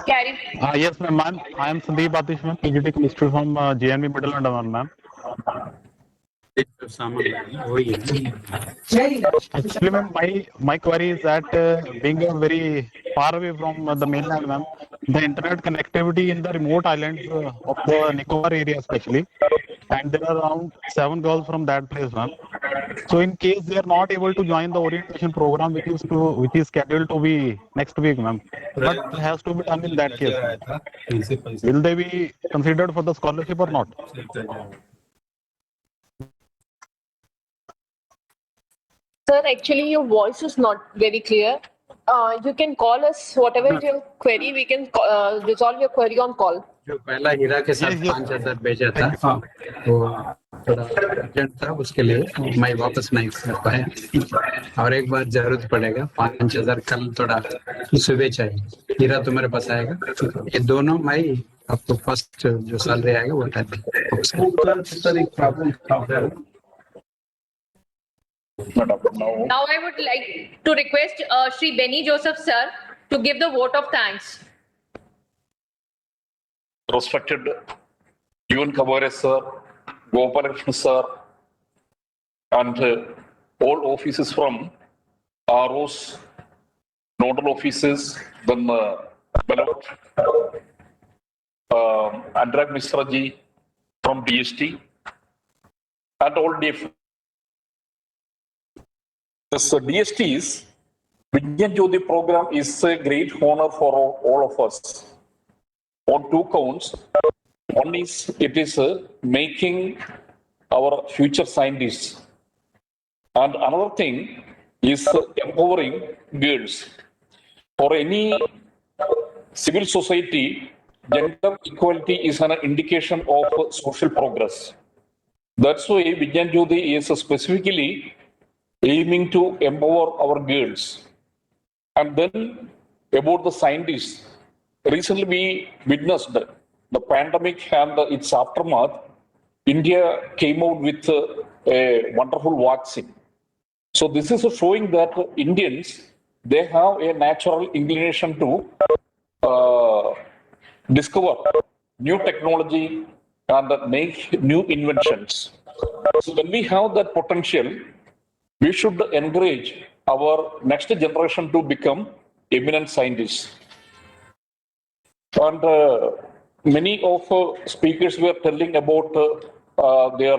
Speaker 3: Carry.
Speaker 18: Yes, ma'am. I am Sandeep Atish, ma'am, PGT chemistry from JNV Middle Andaman, ma'am. Actually, ma'am, my query is that being very far away from the mainland, ma'am, the internet connectivity in the remote islands of the Nicobar area especially, and there are around 7 girls from that place, ma'am. So in case they are not able to join the orientation program which is scheduled to be next week, ma'am, what has to be done in that case? Will they be considered for the scholarship or not?
Speaker 19: Sir, actually your voice is not very clear. You can call us, whatever is your query, we can resolve your query on call.
Speaker 17: जो पहला हीरा के साथ 5,000 भेजा था वो थोड़ा urgent था, उसके लिए मैं वापस नहीं कर पाया, और एक बार जरूरत पड़ेगा 5,000 कल थोड़ा सुबह चाहिए. हीरा तुम्हारे पास आएगा, ये दोनों मैं आपको फर्स्ट जो सैलरी आएगा वो time.
Speaker 3: Now I would like to request Shri Benny Joseph sir to give the vote of thanks.
Speaker 8: Respected Yuvan Kabore sir, Gopalakrishna sir, and all officers from ROs, nodal officers, then beloved Anurag Mishra ji from DST, and all DF. This DST's Vigyan Jyoti program is a great honor for all of us on two counts. One is it is making our future scientists, and another thing is empowering girls. For any civil society, gender equality is an indication of social progress. That's why Vigyan Jyoti is specifically aiming to empower our girls. And then about the scientists, recently we witnessed the pandemic and its aftermath. India came out with a wonderful vaccine. So this is showing that Indians, they have a natural inclination to discover new technology and make new inventions. So when we have that potential, we should encourage our next generation to become eminent scientists. And many of speakers were telling about their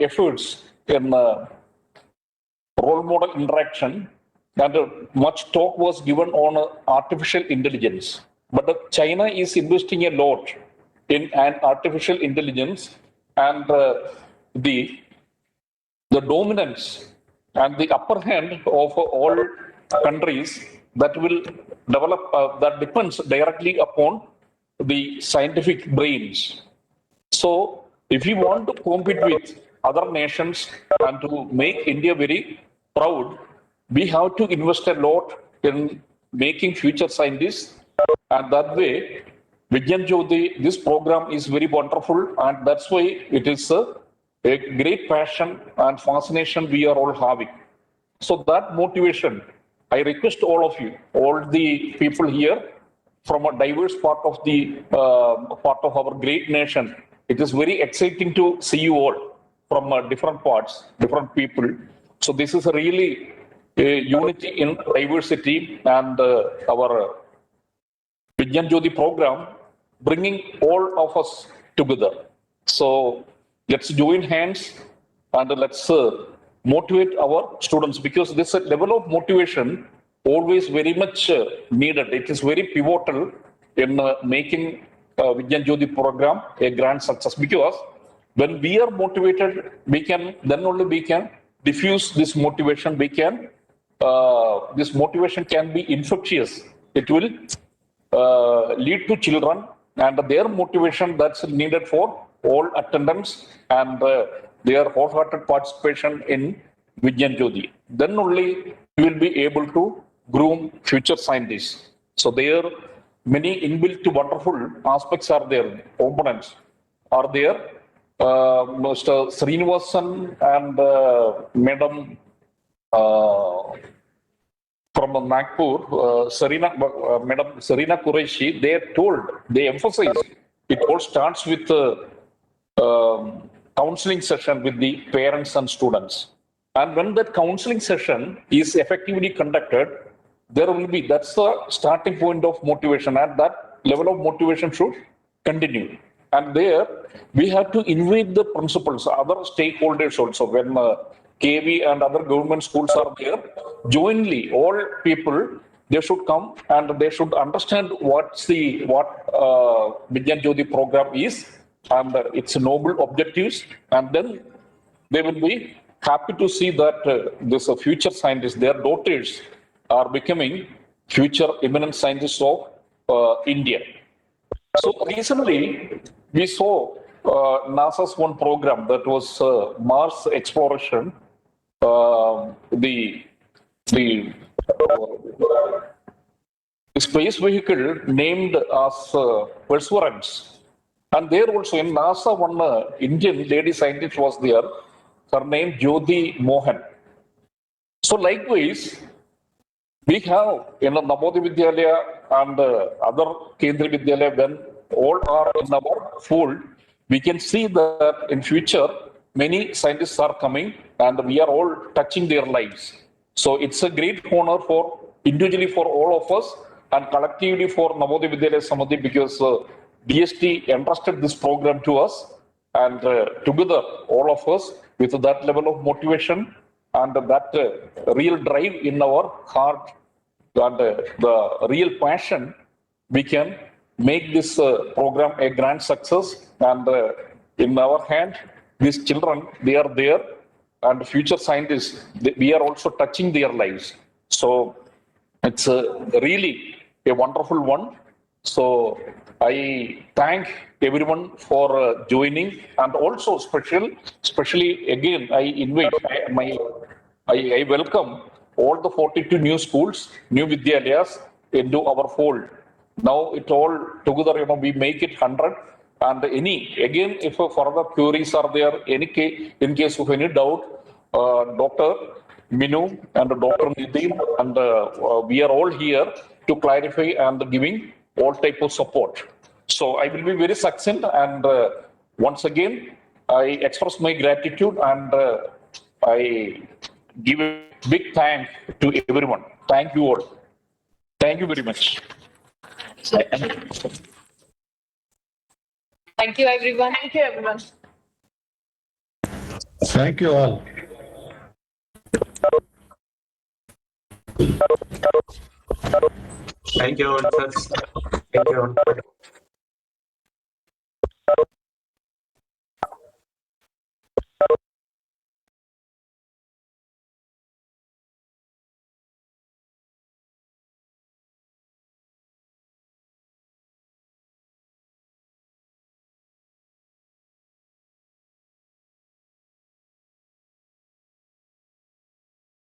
Speaker 8: efforts in role model interaction, and much talk was given on artificial intelligence. But China is investing a lot in an artificial intelligence, and the dominance and the upper hand of all countries that will develop, that depends directly upon the scientific brains. So if you want to compete with other nations and to make India very proud, we have to invest a lot in making future scientists, and that way Vigyan Jyoti, this program is very wonderful, and that's why it is a great passion and fascination we are all having. So that motivation, I request all of you, all the people here from a diverse part of our great nation. It is very exciting to see you all from different parts, different people. So this is really a unity in diversity, and our Vigyan Jyoti program bringing all of us together. So let's join hands and let's motivate our students, because this level of motivation always very much needed. It is very pivotal in making Vigyan Jyoti program a grand success, because when we are motivated, then only we can diffuse this motivation. This motivation can be infectious. It will lead to children, and their motivation that's needed for all attendance and their wholehearted participation in Vigyan Jyoti. Then only we will be able to groom future scientists. So there many inbuilt wonderful aspects are there, components are there. Mr. Srinivasan and Madam from Nagpur, Madam Sarina Qureshi, they emphasize it all starts with counseling session with the parents and students. And when that counseling session is effectively conducted, that's the starting point of motivation, and that level of motivation should continue. And there we have to invite the principals, other stakeholders also. When KV and other government schools are there, jointly all people, they should come and they should understand what Vigyan Jyoti program is and its noble objectives, and then they will be happy to see that this future scientists, their daughters, are becoming future eminent scientists of India. So recently we saw NASA's one program that was Mars exploration. The space vehicle named as Perseverance, and there also in NASA one Indian lady scientist was there. Her name Jyoti Mohan. So likewise, we have in Navodaya Vidyalaya and other Kendriya Vidyalaya, when all are in our fold, we can see that in future many scientists are coming and we are all touching their lives. So it's a great honor for individually for all of us and collectively for Navodaya Vidyalaya Samiti, because DST entrusted this program to us, and together all of us with that level of motivation and that real drive in our heart and the real passion, we can make this program a grand success. And in our hand, these children, they are there, and future scientists, we are also touching their lives. So it's really a wonderful one. So I thank everyone for joining, and also especially again, I welcome all the 42 new schools, new Vidyalayas into our fold. Now it all together, we make it 100. And again, if further queries are there, in case of any doubt, Dr. Minu and Dr. Nidhi, and we are all here to clarify and giving all type of support. So I will be very succinct, and once again, I express my gratitude, and I give a big thank to everyone. Thank you all. Thank you very much.
Speaker 3: Thank you, everyone.
Speaker 19: Thank you, everyone.
Speaker 10: Thank you all.
Speaker 5: Thank you all, sir. Thank you all.